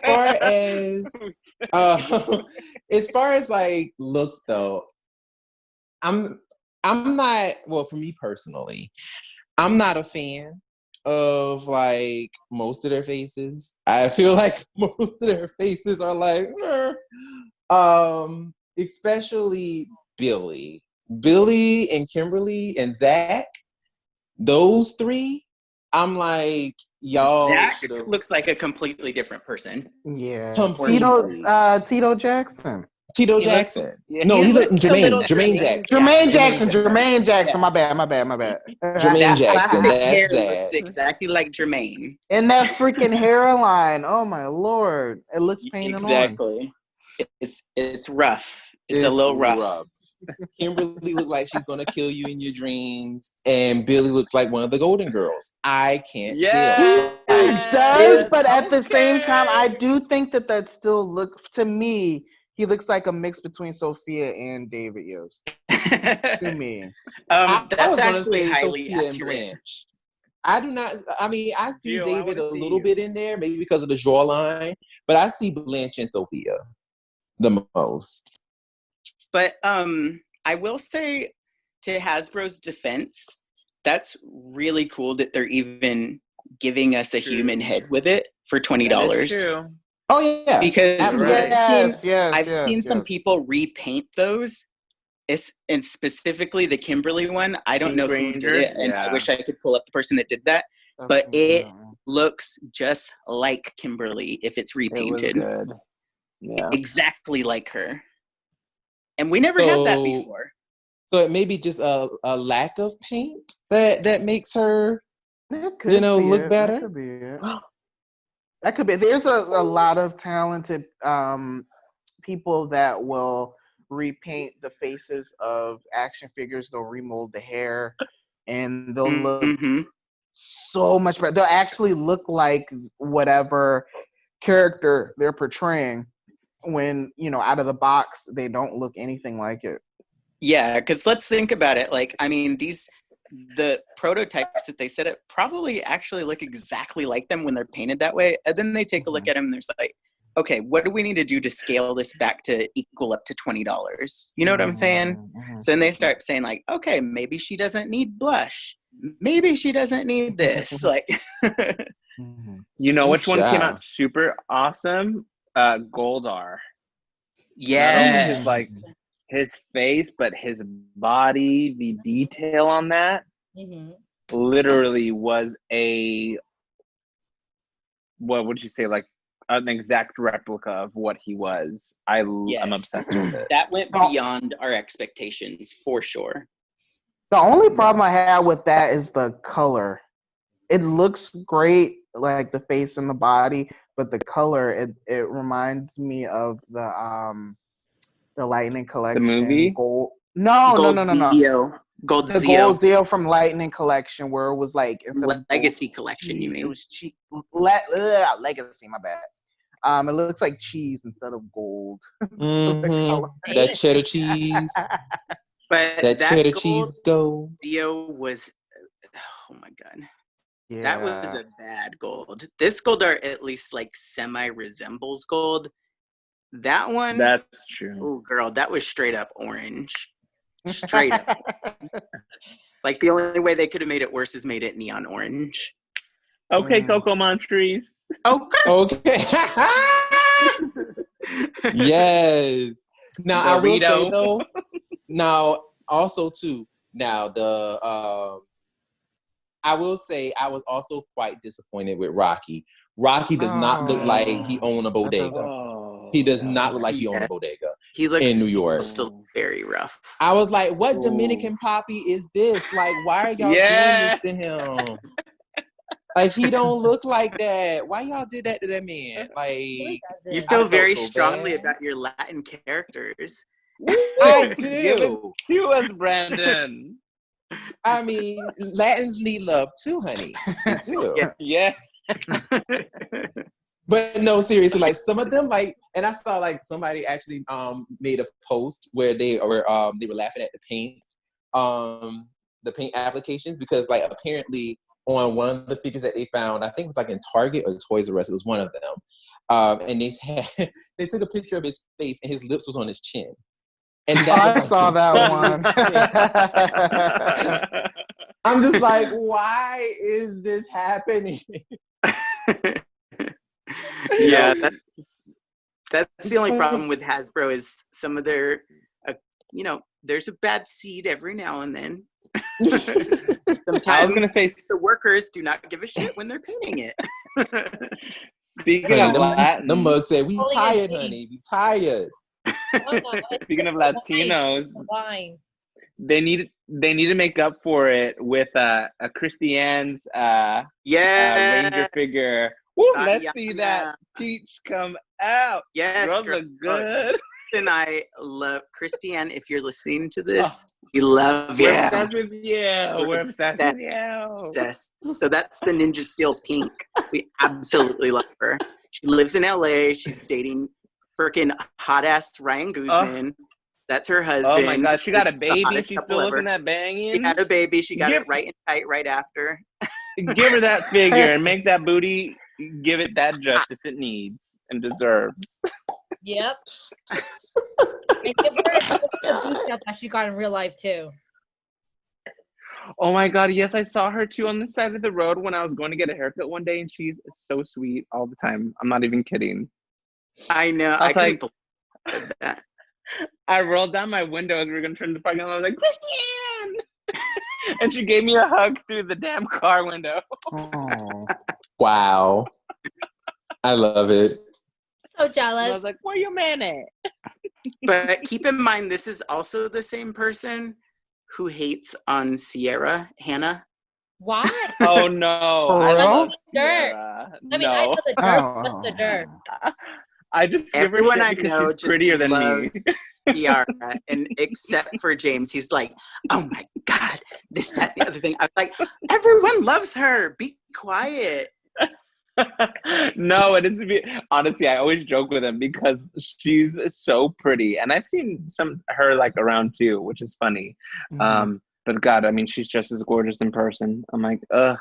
far as like looks though, I'm not, well, for me personally, I'm not a fan of like most of their faces. I feel like most of their faces are like, especially Billy. Billy and Kimberly and Zach, those three, I'm like, y'all Zach should have looks like a completely different person. Yeah. completely. Tito Jackson. Tito He looks- Jackson. Yeah, No, he he looked looks a little Jermaine Jackson. Jermaine Jackson. Jackson. Yeah. My bad. Jermaine That Jackson. plastic That's hair Zach. looks exactly like Jermaine. And that freaking hairline. Oh my lord. It looks painted on. Exactly. It's rough. It's a little rough. Kimberly looked like she's gonna kill you in your dreams, and Billy looks like one of the Golden Girls. I can't He deal. does, but at the same time, I do think that still to me, he looks like a mix between Sophia and David Yost. To me. I That's was gonna actually say highly Sophia and accurate. Blanche. I do not. I mean, I see Gio, I David wanna a see little you. bit in there, maybe because of the jawline, but I see Blanche and Sophia the most. But I will say, to Hasbro's defense, that's really cool that they're even giving us a human head with it for $20. That is true. Oh yeah, Because absolutely. I've seen some people repaint those, and specifically the Kimberly one. I don't Pink know who Ranger? did it, and I Yeah. wish I could pull up the person that did that. But it looks just like Kimberly if it's It was repainted. good. Yeah. Exactly like her. And we never had that So- before. So it may be just a lack of paint that makes her, That could look it. better. That could be it. That could be. There's a lot of talented people that will repaint the faces of action figures. They'll remold the hair, and they'll look Mhm. so much better. They'll actually look like whatever character they're portraying. When out of the box, they don't look anything like it. Yeah, because let's think about it. Like, I mean, the prototypes that they set up probably actually look exactly like them when they're painted that way. And then they take a look at them and there's like, okay, what do we need to do to scale this back to equal up to $20? You know what I'm saying? Mhm. So then they start saying like, okay, maybe she doesn't need blush. Maybe she doesn't need this. Like, Mhm. You know which one came Child. out super awesome? Goldar. yes. Like his face, but his body, the detail on that Mhm. literally was what would you say, like an exact replica of what he was. I'm Yes. obsessed with it. That went beyond our expectations for sure. The only problem I have with that is the color. It looks great, like the face and the body, but the color it reminds me of the Lightning Collection. movie? Gold. No. Gold The Zeo Gold Zeo from Lightning Collection, where it was like instead of Legacy gold, Collection, cheese, you mean? it was cheese. Legacy, my bad. It looks like cheese instead of gold. Mhm. That cheddar cheese. But That cheddar gold cheese go. Zeo was, oh my god. Yeah. That was a bad gold. This gold art at least like semi resembles gold. That one, That's true. oh girl, that was straight up orange. Straight up. Like the only way they could have made it worse is made it neon orange. Okay, Coco Montrese. Oh, Okay. Yes. Now I will say Burrito. though. Now also too. Now I will say I was also quite disappointed with Rocky. Rocky does not look like he owned a bodega. Oh, He does not look like he owned a bodega he looks in New York. still very rough. I was like, what Ooh. Dominican poppy is this? Like, why are y'all Yeah. doing this to him? Like, he don't look like that. Why y'all did that to that man? Like, You I feel felt very so strongly bad. about your Latin characters. I Give it do. to us, Brandon. I mean, Latins need love too, honey. They do. Yeah. Yeah. But no, seriously, like some of them, like, and I saw like somebody actually made a post where they were laughing at the paint applications, because like apparently on one of the figures that they found, I think it was like in Target or Toys R Us, it was one of them, and they took a picture of his face and his lips was on his chin, and that was I like saw that one. I'm just like, why is this happening? Yeah, that's the only So- problem with Hasbro is some of their, there's a bad seed every now and then. Sometimes I was gonna say, the workers do not give a shit when they're painting it. speaking Honey, of Latin, the mug said, "We Only tired, a honey. We tired." speaking of Latinos, Wine. they need to make up for it with a Christiane's Yeah. Ranger figure. Woo, let's see that Tatiana. peach come out. Yes, Girls girl. look good. And I love Christiane. If you're listening to this, we love We're you. obsessed with you. We're obsessed with you. Obsessed. So that's the Ninja Steel Pink. We absolutely love her. She lives in LA. She's dating freaking hot ass Ryan Guzman. That's her husband. Oh my God, she got a The baby. hottest She's couple still ever. looking at banging. She had a baby. She got Give- it right and tight right after. Give her that figure and make that booty, give it that justice it needs and deserves. Yep. And give her the beach up that she got in real life too. Oh my God, yes, I saw her too on the side of the road when I was going to get a haircut one day, and she's so sweet all the time. I'm not even kidding. I know. I I was couldn't like- believe that. I rolled down my window as we were going to turn the parking lot. I was like, Christiane! And she gave me a hug through the damn car window. Oh. Wow, I love it. So And I jealous. was like, where your man at? But keep in mind, this is also the same person who hates on Sierra, Hannah. Why? Oh no, For I real? love Dirt. Sierra. I mean, I No, know the dirt. What's the dirt? I just give her Everyone shit I because know she's just prettier than me. loves Sierra, and except for James, he's like, "Oh my God, this, that, the other thing." I'm like, everyone loves her. Be quiet. No, it is honestly, I always joke with him because she's so pretty, and I've seen her like around too, which is funny. But God, I mean, she's just as gorgeous in person. I'm like, ugh.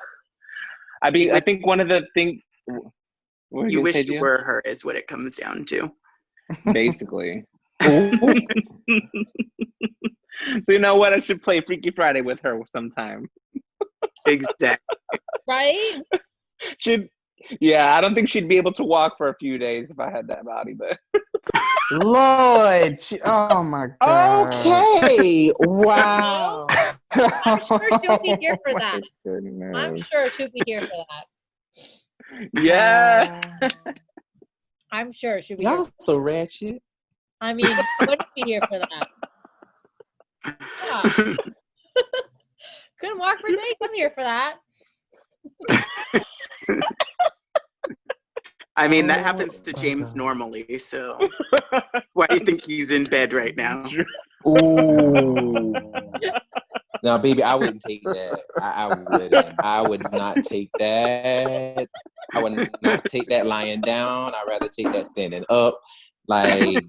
I think one of the things You wish you were her is what it comes down to. basically. Ooh. So you know what? I should play Freaky Friday with her sometime. Exactly. Right? Yeah, I don't think she'd be able to walk for a few days if I had that body, but Lord, oh my God. Okay. Wow. I'm sure she'll be here for Oh my that. goodness. I'm sure she'll be here for that. Yeah. I'm sure she'll be here. Y'all so ratchet. I mean, wouldn't be here for that. Yeah. Couldn't walk for days. I'm here for that. I mean, that Oh happens to my James God. normally, so why do you think he's in bed right now? Ooh. Now, baby, I wouldn't take that. I wouldn't. I would not take that. I would not take that lying down. I'd rather take that standing up. Like,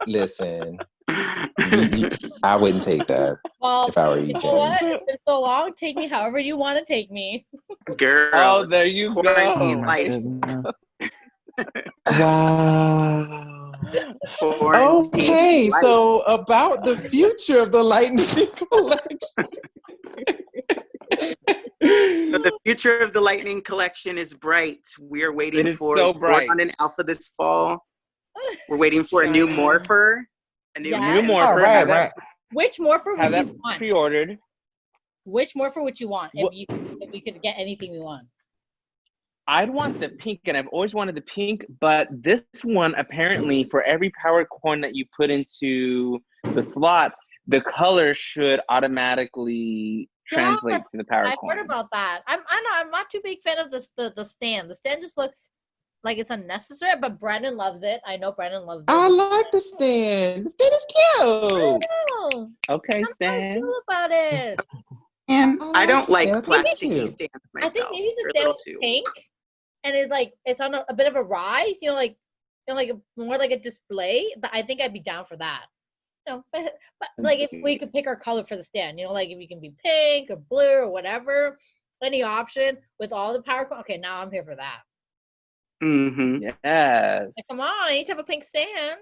listen, I wouldn't take that Well, if I were you, you know what? James. It's been so long. Take me however you want to take me. Girl, Oh, there you Oh quarantine go. my life. goodness. Wow. Quarantine Okay, life. so about the future of the Lightning Collection. So the future of the Lightning Collection is bright. We are waiting It is for so bright. Zordon and Alpha this fall. We're waiting for a new Shining. Morpher. A new Yeah. New Gem. Morpher. Oh, right, have that, right. Which morpher have would that you want? pre-ordered. Which morpher would you want What- if we could get anything we want? I'd want the pink, and I've always wanted the pink, but this one, apparently, for every power coin that you put into the slot, the color should automatically translate Yes, to the power I've coin. heard about that. I'm not too big fan of the stand. The stand just looks like it's unnecessary, but Brandon loves it. I know Brandon loves it. I like the stand. The stand is cute. Oh, Okay, how do you Stan. feel about it? And I don't like the stand. I think it's plasticky cute. stands I think myself. maybe the They're a stand little was too. pink. and it's on a bit of a rise, more like a display. But I think I'd be down for that. But like if we could pick our color for the stand, like if we can be pink or blue or whatever, any option with all the power. Okay, now I'm here for that. Mm-hmm. Yes. Like, come on, I need to have a pink stand.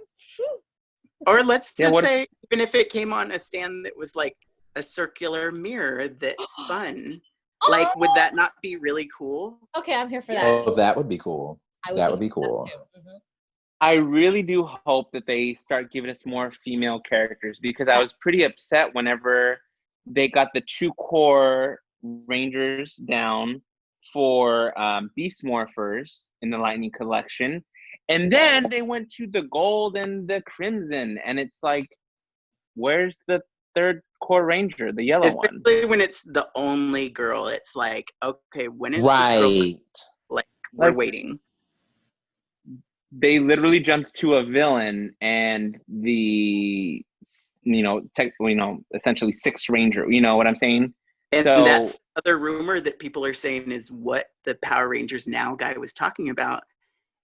Or let's just say, even if it came on a stand that was like a circular mirror that spun, like, would that not be really cool? Okay, I'm here for that. Oh, that would be cool. That would be cool. Mm-hmm. I really do hope that they start giving us more female characters, because I was pretty upset whenever they got the 2 core Rangers down for Beast Morphers in the Lightning Collection. And then they went to the gold and the crimson. And it's like, where's the 3rd core Ranger, the yellow one? Especially when it's the only girl. It's like, okay, when is right. this girl? Like, we're waiting. They literally jumped to a villain and the, essentially 6th Ranger. You know what I'm saying? And so, that's the other rumor that people are saying is what the Power Rangers Now guy was talking about,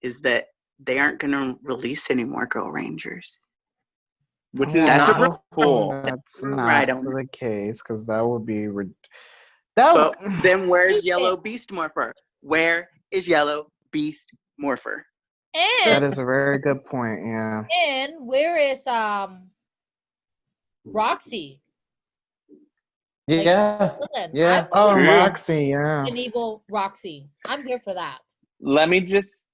is that they aren't going to release any more Girl Rangers. Which is that's not cool. That's not the case, because that would be... Then where's Yellow Beast Morpher? Where is Yellow Beast Morpher? And that is a very good point, yeah. And where is Roxy? Yeah. Yeah. Oh, Roxy, yeah. An evil Roxy. I'm here for that. Let me just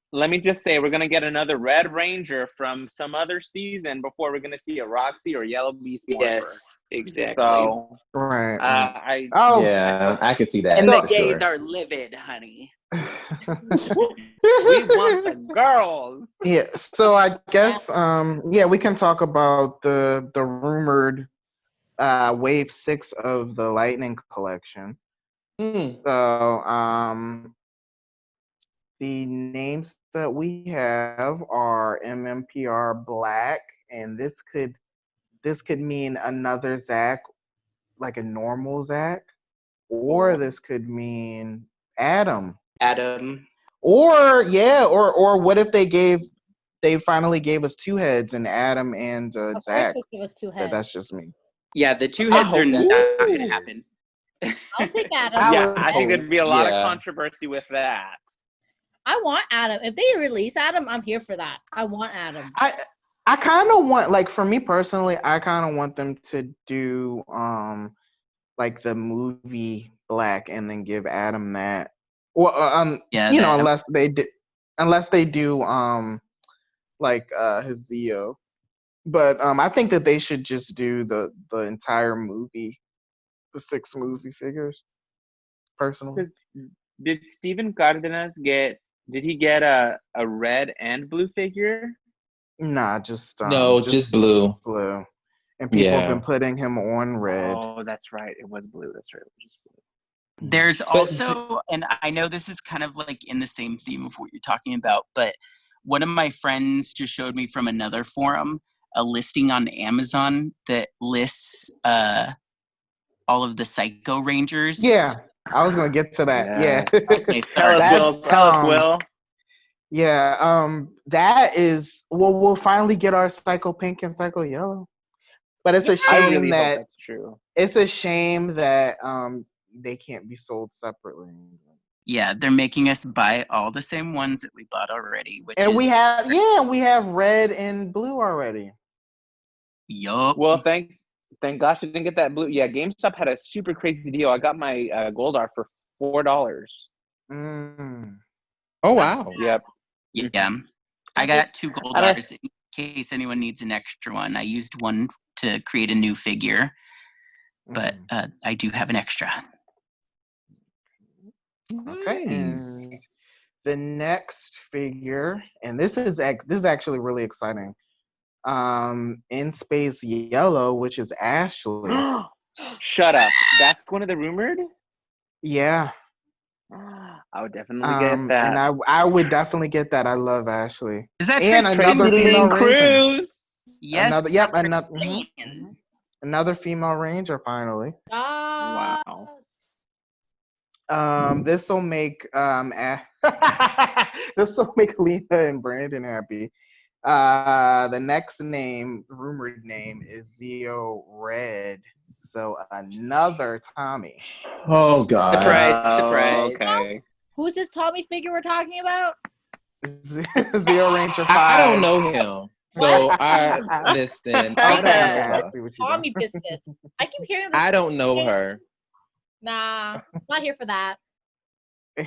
say, we're gonna get another Red Ranger from some other season before we're gonna see a Roxy or Yellow Beast Morpher. Yes, exactly. So, right. I could see that. And the gays are livid, honey. We want the girls. Yeah. So I guess we can talk about the rumored wave 6 of the Lightning Collection. So the names that we have are MMPR Black, and this could mean another Zach, like a normal Zach, or this could mean Adam. Or what if they finally gave us 2 heads and Adam and Zach? Give us 2 heads. That's just me. Yeah, the 2 heads are not going to happen. I'll take Adam. I think there'd be a lot of controversy with that. I want Adam. If they release Adam, I'm here for that. I want Adam. I kind of want, like, for me personally, I kind of want them to do like the movie Black and then give Adam that. Well, unless they do like his Zeo. But I think that they should just do the entire movie, the 6 movie figures. Personally, did Steven Cardenas get a red and blue figure? Nah, just blue. Blue, and people have been putting him on red. Oh, that's right. It was blue. That's right. It was just blue. There's also, and I know this is kind of like in the same theme of what you're talking about, but one of my friends just showed me from another forum a listing on Amazon that lists all of the Psycho Rangers. Yeah, I was gonna get to that. Yeah. Okay, tell us, Will. Yeah, that is, we'll finally get our Psycho Pink and Psycho Yellow. But it's a shame that that's true. It's a shame that they can't be sold separately. Yeah, they're making us buy all the same ones that we bought already. We have red and blue already. Yup. Well, thank gosh I didn't get that blue. Yeah, GameStop had a super crazy deal. I got my Goldar for $4. Oh wow. Yep. Yeah. I got 2 Goldars in case anyone needs an extra one. I used one to create a new figure, but I do have an extra. Okay. And the next figure, and this is actually really exciting. In Space Yellow, which is Ashley. Shut up. That's one of the rumored? Yeah. I would definitely get that. And I would definitely get that. I love Ashley. Is that another female Ranger? Yes. Another female Ranger finally. Wow. This will make this will make Lena and Brandon happy. The next name, rumored name, is Zio Red. So another Tommy. Oh God. Surprise, surprise. Okay. Who's this Tommy figure we're talking about? Zio Ranger 5. I don't know him. So I listen. I Right don't there. know I her. see what you Tommy done. business. I keep hearing this. I don't know her. Nah, not here for that. I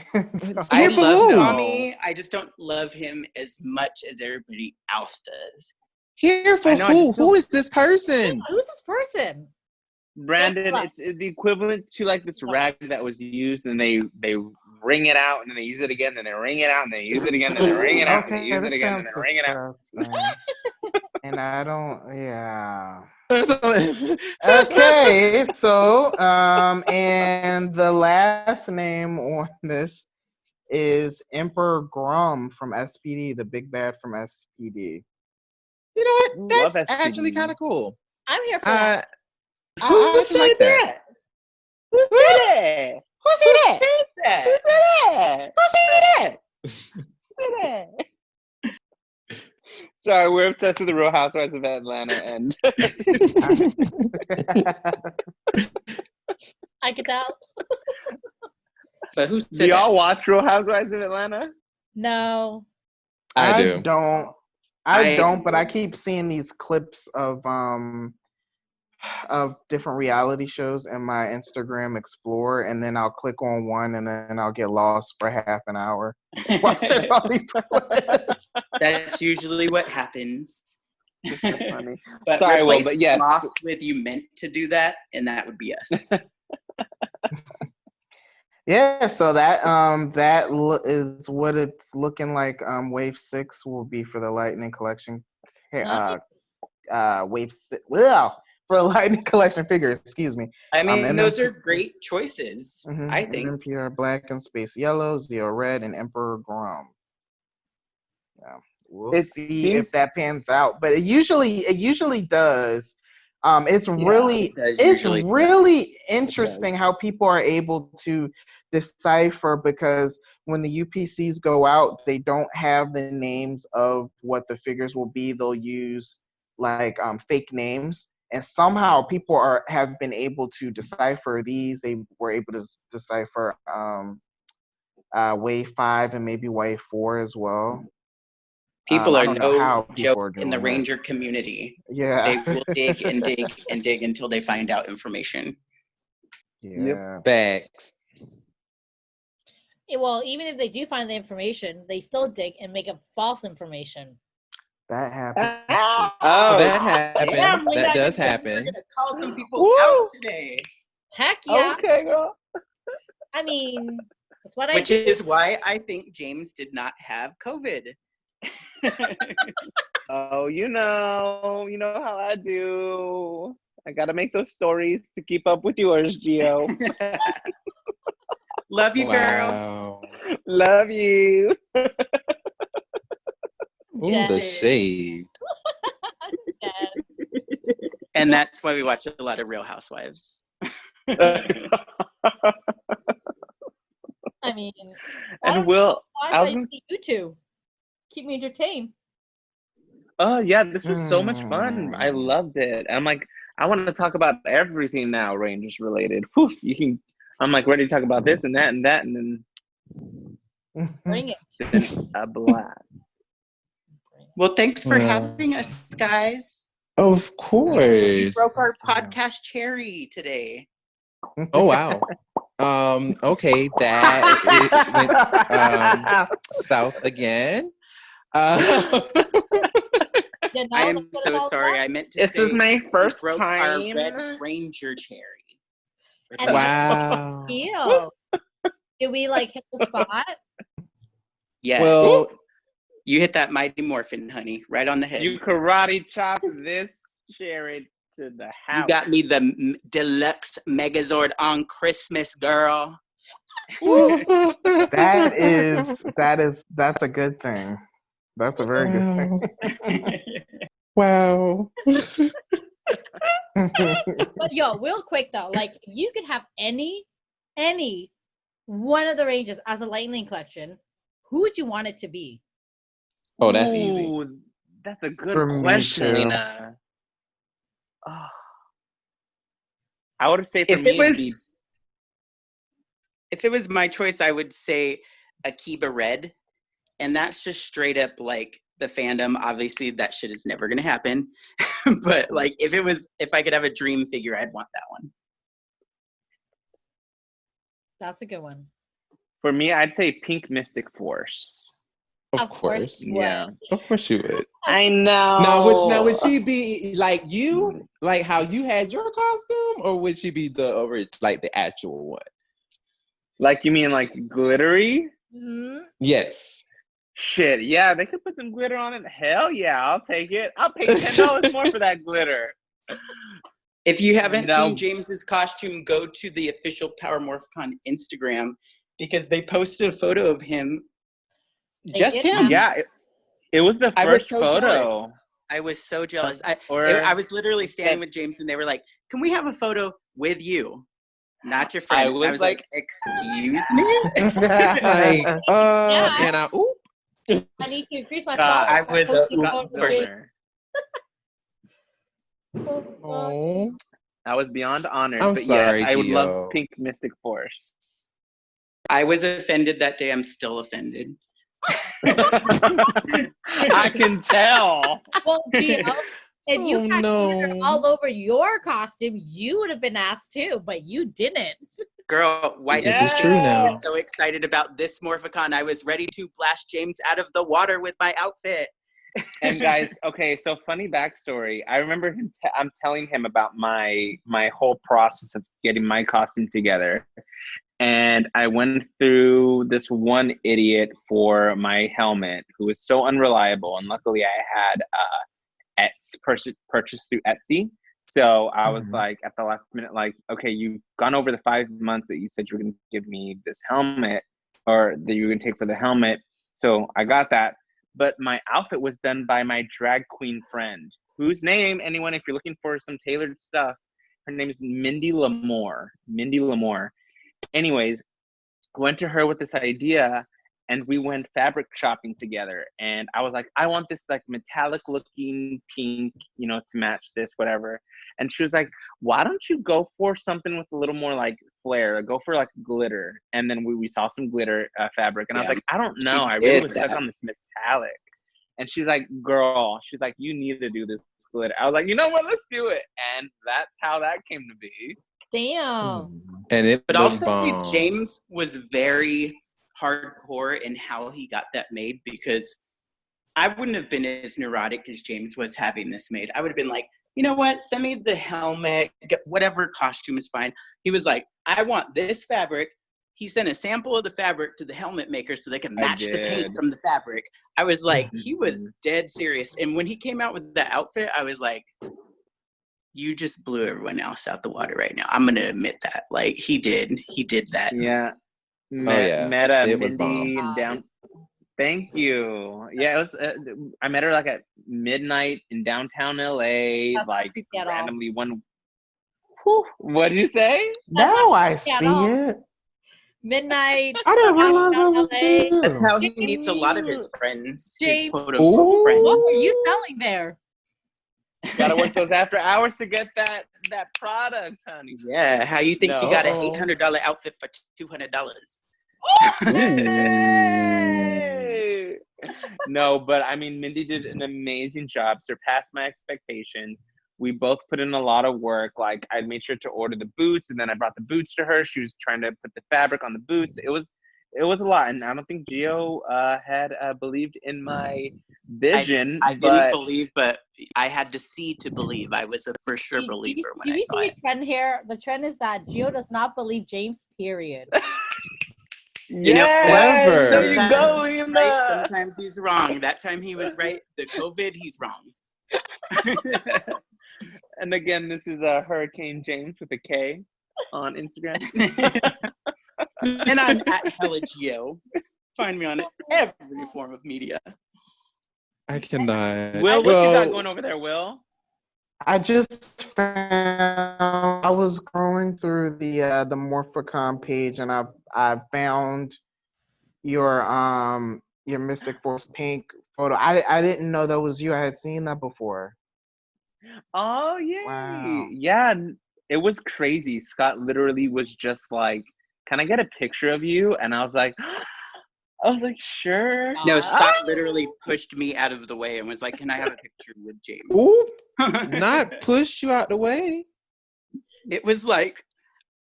Here for love who? Tommy. I just don't love him as much as everybody else does. Here for I know, I who? just feel- Who is this person? Who's this person? Brandon, Don't it's the equivalent to like this rag that was used, and they wring it out, and then they use it again, and they wring it out, and they use it again, and they ring it out, and they Okay, use it this again, and sounds they ring it out. disgusting. And I don't, yeah. Okay, so and the last name on this is Emperor Grum from SPD, the big bad from SPD. You know what? Love That's actually SPD. kind of cool. I'm here for that. I actually like that. Who said it? Who said that? Who said Who said that? that? Sorry, we're obsessed with the Real Housewives of Atlanta, and I could tell. But who do said y'all that? watch Real Housewives of Atlanta? No. I do. I don't, but I keep seeing these clips of different reality shows in my Instagram Explorer, and then I'll click on one, and then I'll get lost for half an hour watching all these clips. That's usually what happens. Funny. But Sorry, Will, replace but yes. Lost with you meant to do that, and that would be us. Yeah, so that is what it's looking like. Wave 6 will be for the Lightning Collection. Nice. Wave 6. Well, for the Lightning Collection figures. Excuse me. I mean, and those then- are great choices, I think. NPR Black and Space Yellow, Zio Red, and Emperor Grum. Yeah, we'll It see seems- if that pans out, but it usually does. It's really it does it's usually. really interesting how people are able to decipher, because when the UPCs go out, they don't have the names of what the figures will be. They'll use like fake names, and somehow people have been able to decipher these. They were able to decipher Wave 5 and maybe Wave 4 as well. People I are don't know how no people are joke in the doing that. Ranger community. Yeah. They will dig and dig and dig until they find out information. Yeah. Facts. Yeah, well, even if they do find the information, they still dig and make up false information. That happens. Oh, That happens. damn, Lena, That does you said happen. We're gonna call some people Woo! out today, Heck yeah. Okay, girl. I mean, that's what I which do. is why I think James did not have COVID. Oh, you know how I do. I gotta make those stories to keep up with yours, Gio. Love you, girl. Wow. Love you. Ooh, Dead. the shade. Dead. And that's why we watch a lot of Real Housewives. I mean, And Will, I was I gonna- see you two. Keep me entertained. oh yeah, this was so much fun. I loved it. I'm like, I want to talk about everything now, Rangers related. Whew, you can. I'm like ready to talk about this and that and that, and then Bring it. it's a blast. Well, thanks for Well. having us, guys. Of You course. broke our podcast cherry today. Oh wow. Okay, that it went south again. Yeah, no, I am that's what so it's all sorry. about. I meant to This say was my we first broke our time. Red Ranger cherry. And Wow. Deal. Did we like hit the spot? Yes. Well, You hit that Mighty Morphin, honey, right on the head. You karate chopped this cherry to the house. You got me the deluxe Megazord on Christmas, girl. That's a good thing. That's a very good thing. Wow. But yo, real quick though, like if you could have any one of the ranges as a Lightning collection, who would you want it to be? Oh, that's easy. Ooh, that's a good For me question, too. Lena. Oh, I would say for If me, it was my choice, I would say Akiba Red, and that's just straight up like the fandom. Obviously, that shit is never gonna happen. But like, if I could have a dream figure, I'd want that one. That's a good one. for me, I'd say Pink Mystic Force. Of course. you would. Yeah, Of course you would. I know. Now would she be like you? Like how you had your costume? Or would she be the actual one? Like, you mean like glittery? Mhm. Yes. Shit, yeah, they could put some glitter on it. Hell yeah, I'll take it. I'll pay $10 more for that glitter. If you haven't No. seen James's costume, go to the official Power Morphicon Instagram because they posted a photo of him. They Just did him. have- Yeah, it was the I was first so photo. jealous. I was so jealous. I was literally standing with James, and they were like, "Can we have a photo with you, not your friend?" And I was like, "Excuse me." Like, Yeah. and I need to increase my God, followers. I was Posting a photos of person. James. oh, I was beyond honored. I'm but sorry, yes, I would love Gio. Pink Mystic Force. I was offended that day. I'm still offended. I can tell. Well, Gio, if you Oh, had glitter no. all over your costume, you would have been asked too, but you didn't. Girl, why This did is you true think I now. was so excited about this Morphicon? I was ready to blast James out of the water with my outfit. And guys, okay, so funny backstory. I remember him. I'm telling him about my whole process of getting my costume together, and I went through this one idiot for my helmet who was so unreliable. And luckily, I had purchased through Etsy. So I was like, at the last minute, like, okay, you've gone over the 5 months that you said you were going to give me this helmet, or that you were going to take for the helmet. So I got that. But my outfit was done by my drag queen friend, whose name, anyone, if you're looking for some tailored stuff, her name is Mindy Lamore. Anyways, went to her with this idea, and we went fabric shopping together. And I was like, I want this like metallic looking pink, to match this, whatever. And she was like, why don't you go for something with a little more like flair? Go for like glitter. And then we saw some glitter fabric, and I was like, I don't know. I really was stuck on this metallic. And she's like, girl, you need to do this glitter. I was like, you know what? Let's do it. And that's how that came to be. Damn. And it But was also, bomb. James was very hardcore in how he got that made, because I wouldn't have been as neurotic as James was having this made. I would have been like, you know what? Send me the helmet, whatever costume is fine. He was like, I want this fabric. He sent a sample of the fabric to the helmet maker so they could match the paint from the fabric. I was like, he was dead serious. And when he came out with the outfit, I was like, you just blew everyone else out the water right now. I'm going to admit that. Like, he did that. Yeah. Yeah. Met It was Mindy down. Thank you. Yeah, it was. I met her like at midnight in downtown LA. That's not like creepy at all. randomly one. Whew, what did you say? Now I creepy see at all. it. Midnight. I didn't realize that was LA. you. That's how he meets a lot of his friends, his James. quote-unquote friends. What were you selling there? Gotta work those after hours to get that product, honey. Yeah, how you think you got an $800 outfit for $200? Hey! No, but I mean, Mindy did an amazing job, surpassed my expectations. We both put in a lot of work. Like, I made sure to order the boots, and then I brought the boots to her. She was trying to put the fabric on the boots. It was a lot, and I don't think Gio had believed in my vision. I didn't believe, but I had to see to believe. I was a for sure believer when I saw it. Do you see a trend here? The trend is that Gio does not believe James, period. Yes, there you Sometimes go, he's Lena. right, sometimes he's wrong. That time he was right. The COVID, he's wrong. And again, this is Hurricane James with a K on Instagram. And I'm at Hella Gio. Find me on every form of media. I cannot. Will, what you got going over there, Will? I just found I was scrolling through the Morphicon page and I found your Mystic Force Pink photo. I didn't know that was you. I had seen that before. Oh, yay. Wow. Yeah, it was crazy. Scott literally was just like, "Can I get a picture of you?" And I was like, "Sure." No, Scott Ah! literally pushed me out of the way and was like, "Can I have a picture with James?" Oop, not pushed you out the way. It was like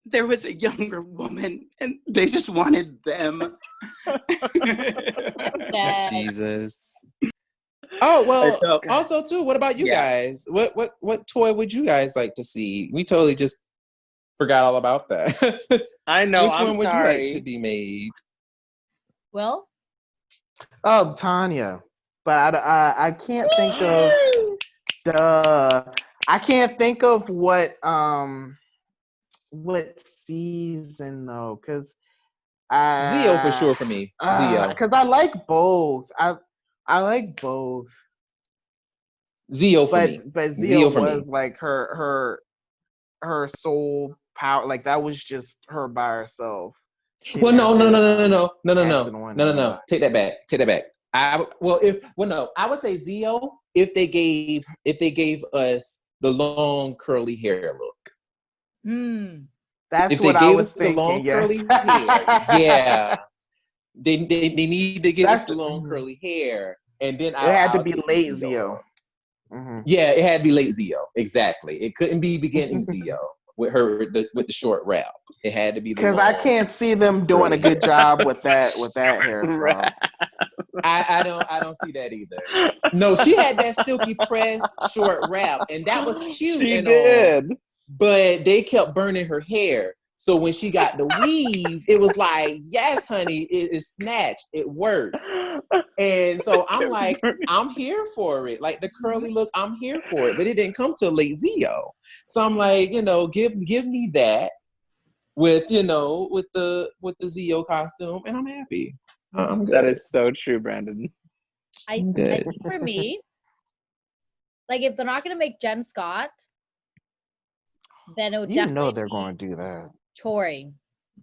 there was a younger woman and they just wanted them. That Jesus. Oh I well. felt Also, too. What about you Yeah. guys? What toy would you guys like to see? We totally just forgot all about that. I know, Which I'm one would you like to sorry. be made? Will. Oh, Tanya. But I can't think of I can't think of what season though, because Zio for uh sure for me. Zio. because I like both. I like both. Zio for me. But Zio Zio for me. was like her soul power, like that was just her by herself. She Well, didn't have no, no, to no, no, no, no, no, no, ask no, anyone no, no, no. anybody. Take that back. Take that back. No, I would say Zio if they gave us the long curly hair look. Hmm. That's If they what I gave was us the long thinking, yes. curly hair, yeah, they need to give us That's the long curly hair, and then it had to I'll be take the late Zio Zio. look. Mm-hmm. Yeah, it had to be late Zio. Exactly. It couldn't be beginning Zio with with the short wrap. It had to be the Because I long can't see them doing a curly good hair. job with that hairstyle. I don't see that either. No, she had that silky pressed short wrap, and that was cute She and all, did. but they kept burning her hair. So when she got the weave, it was like, yes, honey, it is snatched. It worked. And so I'm like, I'm here for it. Like the curly look, I'm here for it. But it didn't come till late Zio. So I'm like, give me that with with the Zio costume, and I'm happy. I'm That good. is so true, Brandon. I I'm I good. think for me, like if they're not gonna make Jen Scott, then it would You know definitely they're be going to do that. Tori.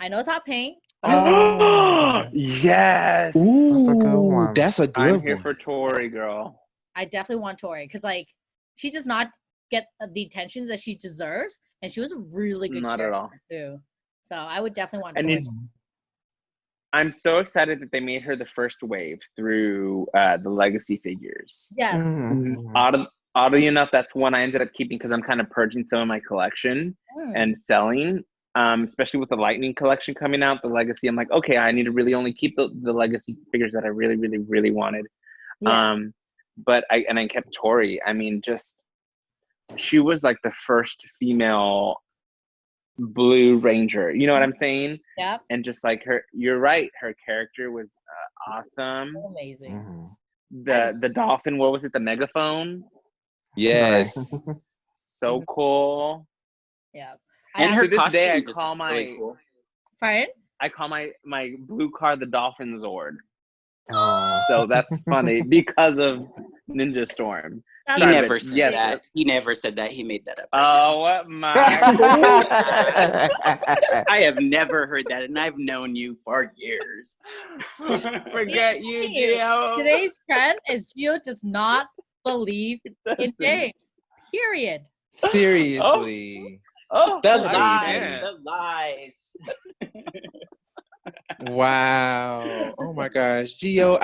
I know it's not pink, but Oh, Yes. that's a good Ooh, one. that's a I'm good here one. for Tori, girl. I definitely want Tori because like she does not get the attention that she deserves, and she was a really good Not at all. character too. So I would definitely want And Tori. I'm so excited that they made her the first wave through the legacy figures. Yes. Mhm. Oddly enough, that's one I ended up keeping because I'm kind of purging some of my collection and selling. Especially with the Lightning collection coming out, the legacy. I'm like, okay, I need to really only keep the legacy figures that I really, really, really wanted. Yeah. But I kept Tori. I mean, just she was like the first female Blue Ranger. You know what I'm saying? Yep. And just like her, you're right. Her character was awesome. Amazing. Mhm. The dolphin. What was it? The megaphone. Yes. Right. So cool. Yeah. And her To this day, costume is really cool. Pardon? I call my blue car the Dolphin Zord. Oh. So that's funny because of Ninja Storm. That's He Sorry, never but said yes. that. He never said that. He made that up. Oh my God. I have never heard that, and I've known you for years. Forget you, Gio. Today's trend is Gio does not believe in James. Period. Seriously. Oh, The Poor lies, baby. the lies. Wow. Oh my gosh. Gio,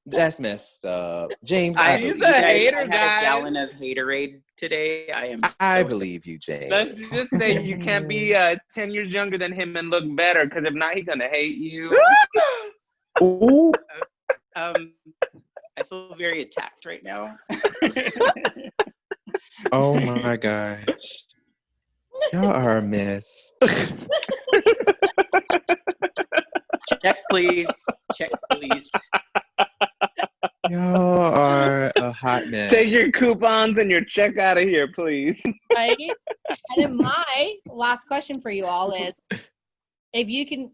that's messed up. James, I I She's believe a you guys, you. hater, I had a guys. gallon of haterade today. I am I so sad. believe you, Let's James. just say you can't be 10 years younger than him and look better, because if not, he's gonna hate you. Ooh. I feel very attacked right now. Oh my gosh. Y'all are a mess. Check, please. Check, please. Y'all are a hot mess. Take your coupons and your check out of here, please. Right? And then my last question for you all is if you can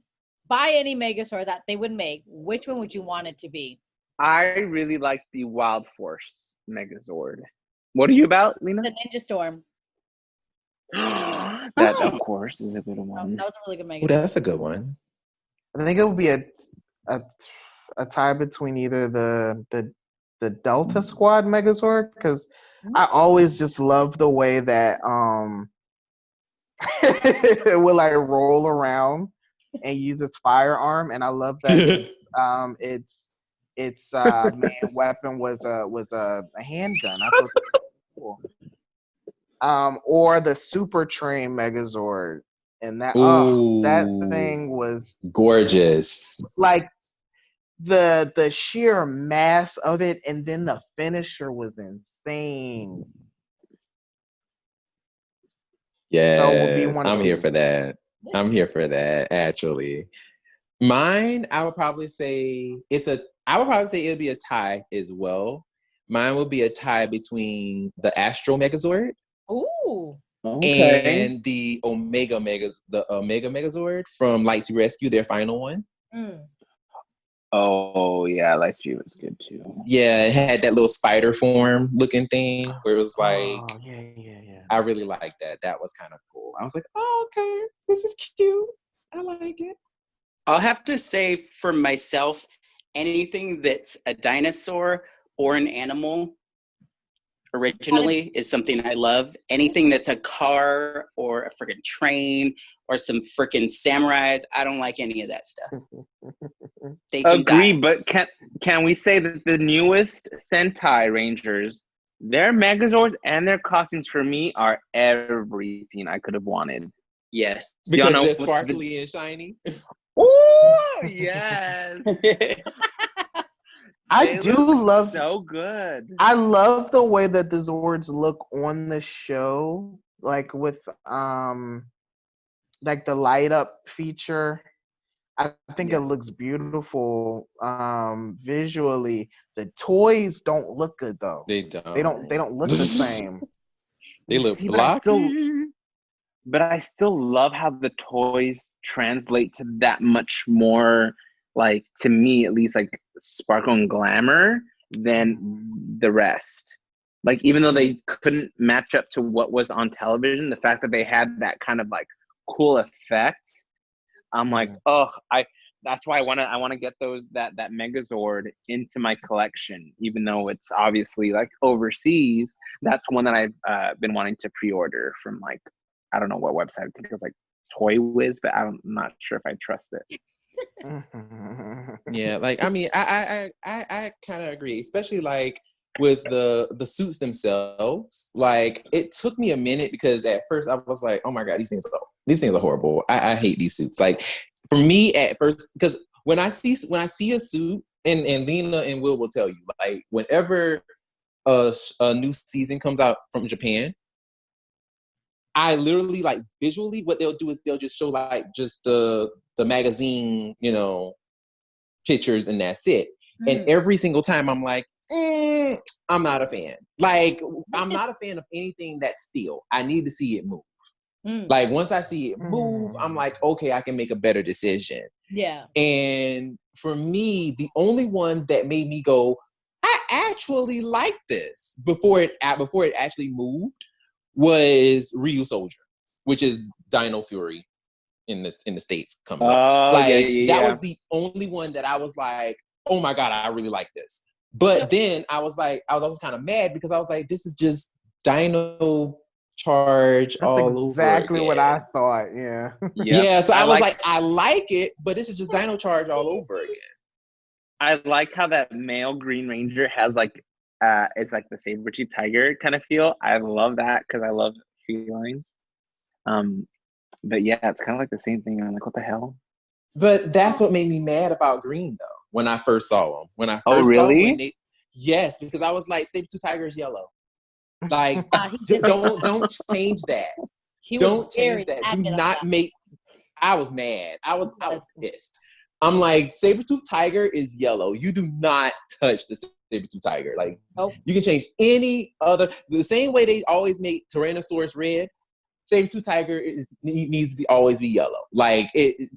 buy any Megazord that they would make, which one would you want it to be? I really like the Wild Force Megazord. What are you about, Lena? The Ninja Storm. That, of course, is a good one. That was a really good Oh, Megazord. that's a good one. I think it would be a tie between either the Delta Squad Megazord, because I always just love the way that it will like roll around and use its firearm, and I love that its main weapon was a handgun. I thought that was cool. Or the Super Train Megazord, and that that Ooh, thing was gorgeous. like the sheer mass of it, and then the finisher was insane. So it would be Yes, one of I'm here those. for that. I'm here for that, actually. Mine, I would probably say I would probably say it would be a tie as well. Mine would be a tie between the Astro Megazord Ooh. Okay. and the Omega Megazord from Lightspeed Rescue, their final one. Mm. Oh yeah, Lightspeed was good too. Yeah, it had that little spider form looking thing where it was like, Oh yeah. I really liked that. That was kind of cool. I was like, oh, okay, this is cute. I like it. I'll have to say for myself, anything that's a dinosaur or an animal originally is something I love. Anything that's a car or a freaking train or some freaking samurais, I don't like any of that stuff. They can Agree, die. but can we say that the newest Sentai Rangers, their Megazords and their costumes for me are everything I could have wanted. Yes. Y'all Because know they're with sparkly and shiny. Oh yes, I they do look love. so good. I love the way that the Zords look on the show, like with like the light up feature. I think it Yes. looks beautiful visually. The toys don't look good though. They don't. They don't look the same. They look See, blocky. but I still love how the toys translate to that much more, like, to me at least, like sparkle and glamour than the rest. Like, even though they couldn't match up to what was on television, the fact that they had that kind of like cool effect, I'm like, oh, that's why I want to get that Megazord into my collection, even though it's obviously like overseas. That's one that I've been wanting to pre-order from, like, I don't know what website. I think it was like Toy Wiz, but I'm not sure if I trust it. Yeah, like I mean, I kind of agree, especially like with the suits themselves. Like it took me a minute because at first I was like, oh my god, these things are horrible. I hate these suits. Like for me at first, because when I see a suit, and Lena and will tell you, like whenever a new season comes out from Japan, I literally like visually what they'll do is they'll just show like just the magazine, pictures, and that's it. And every single time I'm like, I'm not a fan. Like I'm not a fan of anything that's still. I need to see it move. Like once I see it move, I'm like, okay, I can make a better decision. Yeah. And for me, the only ones that made me go, I actually like this before it actually moved was Ryu Soldier, which is Dino Fury in the States coming up. Oh Like yeah. that was the only one that I was like, oh my god, I really like this. But then I was also kind of mad because I was like, this is just Dino Charge That's all over exactly again. what I thought. Yeah. Yep. Yeah, so I was like, I like it, but this is just Dino Charge all over again. I like how that male Green Ranger has like it's like the saber-tooth tiger kind of feel. I love that because I love felines. But yeah, it's kind of like the same thing. I'm like, what the hell? But that's what made me mad about Green though. When I first saw him, Oh really? Yes, because I was like, saber-tooth tiger is yellow. Like, don't change that. Don't change that. Do not make. I was mad. I was pissed. I'm like, saber-tooth tiger is yellow. You do not touch the saber-tooth tiger. Like, you can change any other. The same way they always make Tyrannosaurus red, saber-tooth tiger needs to always be yellow. Like,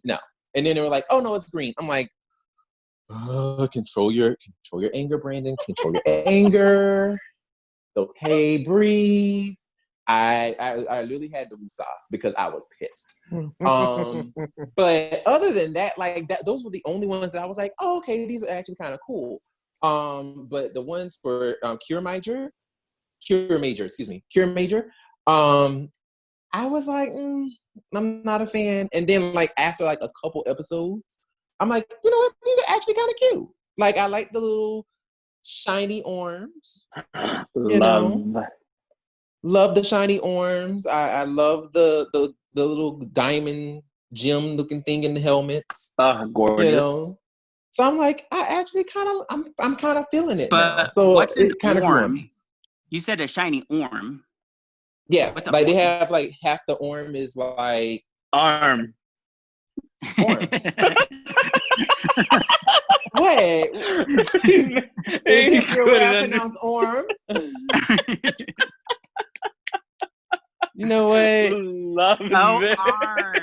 no. And then they were like, oh no, it's green. I'm like, control your anger, Brandon. Control your anger. okay, breathe. I literally had to woosah because I was pissed. But other than that, like that, those were the only ones that I was like, oh, okay, these are actually kind of cool. But the ones for Cure Major, I was like, I'm not a fan. And then like after like a couple episodes, I'm like, you know what? These are actually kind of cute. Like I like the little shiny arms. Love the shiny arms. I love the little diamond gem looking thing in the helmets. Gorgeous. You know. So I'm like, I actually I'm kind of feeling it But now. So what's an it kind of grew on orm? me. You said a shiny orm. Yeah, What's a like they orm? have like half the arm is like Arm. What? Is it your way I pronounce arm? You know what? Love it. Arm.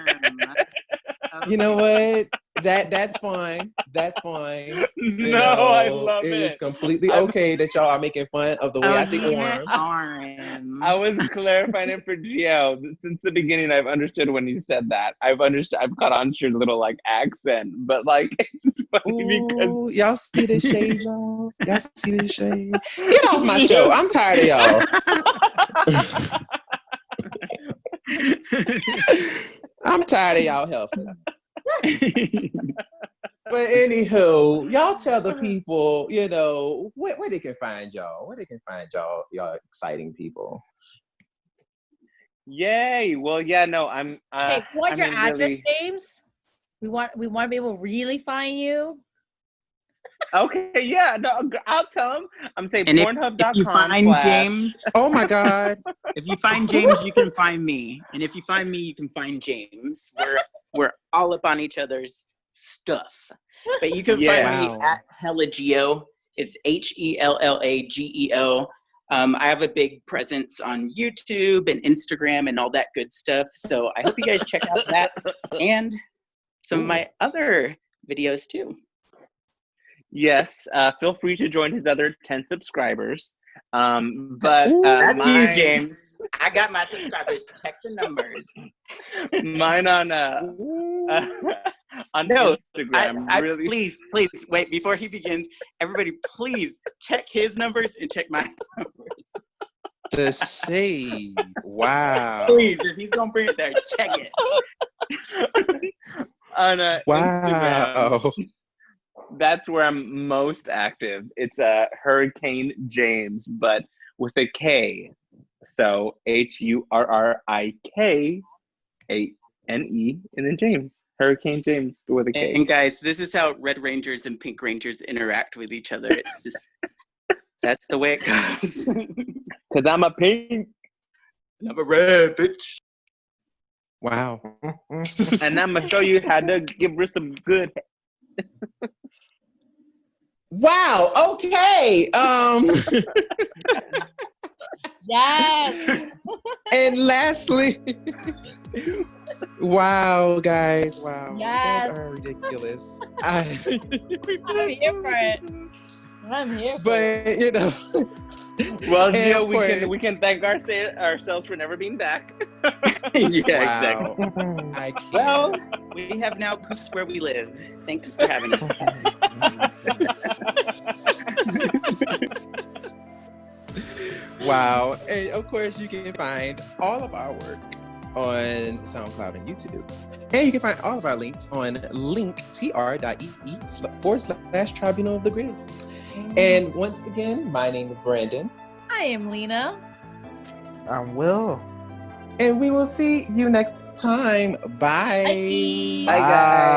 You know what? That's fine. That's fine. You I love it it. is completely okay that y'all are making fun of the way I say arm. Arm. I was clarifying it for Gio. Since the beginning, I've understood when you said that. I've caught on to your little like accent, but like it's just funny Ooh, y'all see this shade, y'all? Y'all see this shade? Get off my show. I'm tired of y'all. I'm tired of y'all helpers. But anywho, y'all tell the people, you know, where they can find y'all. Where they can find y'all exciting people. Yay! Well, yeah, no, I'm. Okay, what your address, really... James? We want to be able to really find you. Okay, yeah, no, I'll tell them. I'm saying Pornhub.com. If you find James, oh my God! If you find James, you can find me, and if you find me, you can find James. We're all up on each other's stuff. But you can find me at Hellageo. It's HELLAGEO. I have a big presence on YouTube and Instagram and all that good stuff. So I hope you guys check out that and some of my other videos too. Yes, feel free to join his other 10 subscribers. But that's you, James. I got my subscribers. Check the numbers. Mine on Instagram. Really, please wait before he begins. Everybody, please check his numbers and check my numbers. The shade. Wow. Please, if he's gonna bring it there, check it. On Instagram. That's where I'm most active. It's Hurricane James, but with a K. So HURRIKANE and then James. Hurricane James with a K. And guys, this is how Red Rangers and Pink Rangers interact with each other. It's just that's the way it goes. Cause I'm a pink. I'm a red bitch. Wow. And I'm gonna show you how to give her some good. Wow. Okay. Yes. And lastly, wow, guys. Wow. Yes. You guys are ridiculous. I'm here for it. I'm here for it. But you know. Well, Gio, we can thank ourselves for never being back. Exactly. I can't. Well, we have now pooped where we live. Thanks for having us, guys. Wow. And of course, you can find all of our work on SoundCloud and YouTube. And you can find all of our links on linktr.ee/Tribunal of the Grid. And once again, my name is Brandon. I am Lena. I'm Will. And we will see you next time. Bye. Bye, guys.